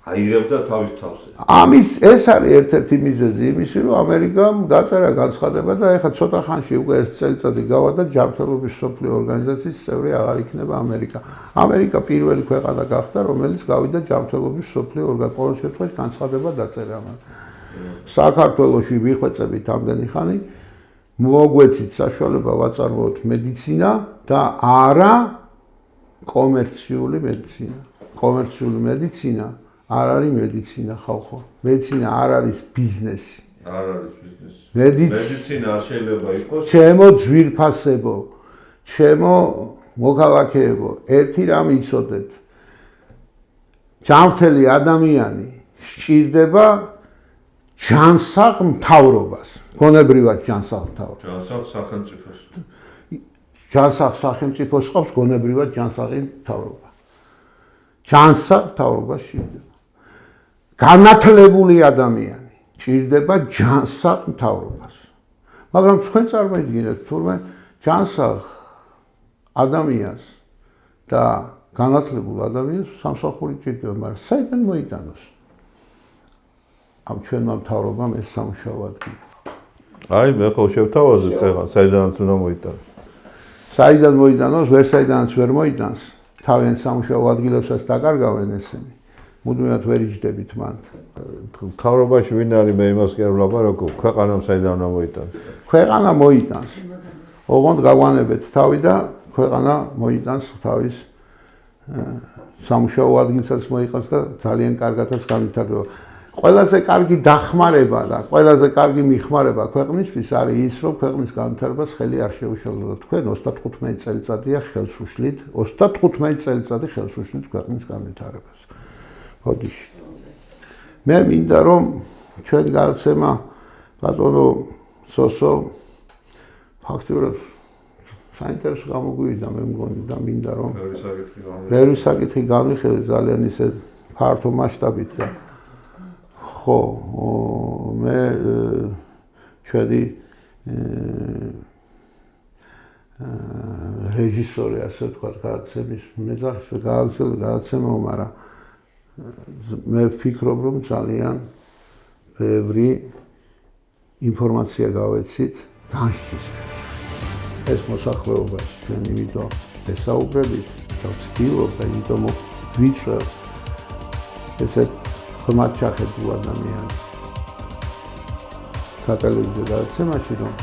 აიღებდა თავის თავზე. ამის ეს არის ერთ-ერთი მიზეზი იმისი, რომ ამერიკამ დაწერა განცხადება და ეხლა ცოტა ხანში უკვე ეს წელიწადი გავა და ჯანმრთელობის მსოფლიო ორგანიზაციის წევრი აღარ იქნება ამერიკა. ამერიკა პირველი ქვეყანა გახდა, რომელიც გავიდა ჯანმრთელობის მსოფლიო ორგანიზაციაში. ყოველ შემთხვევაში განცხადება დაწერა. საქართველოში ვიხვეწებით ამდენი ხანი, მოგვეცით საშუალება ვაწარმოოთ მედიცინა და არა კომერციული მედიცინა. კომერციული მედიცინა არ არის მედიცინა ხალხო. მედიცინა არ არის ბიზნესი. არ არის ბიზნესი. მედიცინა არ შეიძლება იყოს. ჩემო ძვირფასებო, ჩემო მოქალაქეებო, ერთი რამ იცოდეთ. ჯანმრთელი ადამიანი სჭირდება ჯანსაღ მთავრობას. გონებრივად ჯანსაღ მთავრობას. ჯანსაღ სახელმწიფოს. ჯანსაღ სახელმწიფოს ყავს გონებრივად ჯანსაღი მთავრობა. ჯანსაღ მთავრობას სჭირდება. განათლებული ადამიანი ჭირდება ჯანსაღ მთავრობას. მაგრამ თქვენ წარმოიდგინეთ, თურმე ჯანსაღ ადამიანს და განათლებულ ადამიანს სამსახური ჭირდება, მაგრამ საიდან მოიტანოს? ამ ჩვენმა მთავრობამ ეს სამუშაო ადგილი. აი, მე ხო შევთავაზეთ ახლა, საიდანაც უნდა მოიტანოს. საიდან მოიტანოს, ვერსაიდანაც ვერ მოიტანს. თავიანთ სამუშაო ადგილებსაც დაკარგავენ ესენი. მუდმივად ვერ იჯდებით მან. მთავრობაში ვინ არის, მე იმას კი არ ვლაპარაკობ, ქვეყანამ საიდან უნდა მოიტანოს. ქვეყანა მოიტანს. ოღონდ გავანებეთ თავი და ქვეყანა მოიტანს თავის სამუშაო ადგილსაც მოიყავს და ძალიან კარგადაც განვითარდება. ყველაზე კარგი დახმარება და ყველაზე კარგი მიხმარება ქვეყნისთვის არის ის, რომ ქვეყნის განვითარებას ხელი არ შეუშალოთ. თქვენ 35 წელიწადია ხელს უშლით, 35 წელიწადი ხელს უშლით ქვეყნის განვითარებას. ბოდიშით. მე მინდა რომ ჩვენ გადაცემა ბატონო სოსო ფაქტურად საინტერესო გამოგვივიდა მე მგონი და მინდა რომ ბევრი საკითხი განვიხილოთ ძალიან ისე ფართო მასშტაბით და ხო მე ჩვენი რეჟისორი ასე ვთქვათ გადაცემის გადაცემა მაგრამ მე ვფიქრობ რომ ძალიან ბევრი ინფორმაცია გავეცით განშის ეს მოსახლეობაში ჩვენ იმიტომ ესაუბრებით და ვცდილობ და იმიტომ ვიწევ ესეთ ხმად ჩახედულ ადამიანს სატელევიზიო გადაცემაში რომ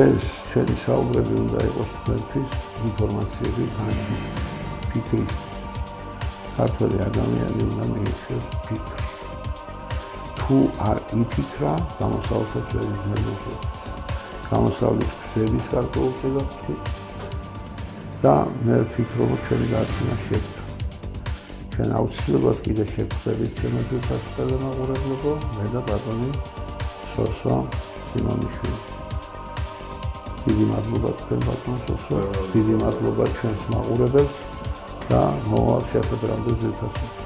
ეს ჩვენი საუბრები უნდა იყოს თქვენთვის ინფორმაციები განშის ფიქრის ქართველი ადამიანი უნდა მიეჩვიოს ფიქრს. თუ არ იფიქრა, გამოსავალსაც ვერ იგნორებს. გამოსავლის გზების გარკვეულწილად ვთქვი და მე ვფიქრობ, რომ ჩვენი გადაცემა შეგვიძლია. ჩვენ აუცილებლად კიდე შეგხვდებით ჩემთვის დასწრებულებო, მე და ბატონი სოსო სიმონიშვილი. დიდი მადლობა თქვენ ბატონ სოსო, დიდი მადლობა ჩვენს მაყურებელს. და მოვალ შეხვედრამდე ზუსტად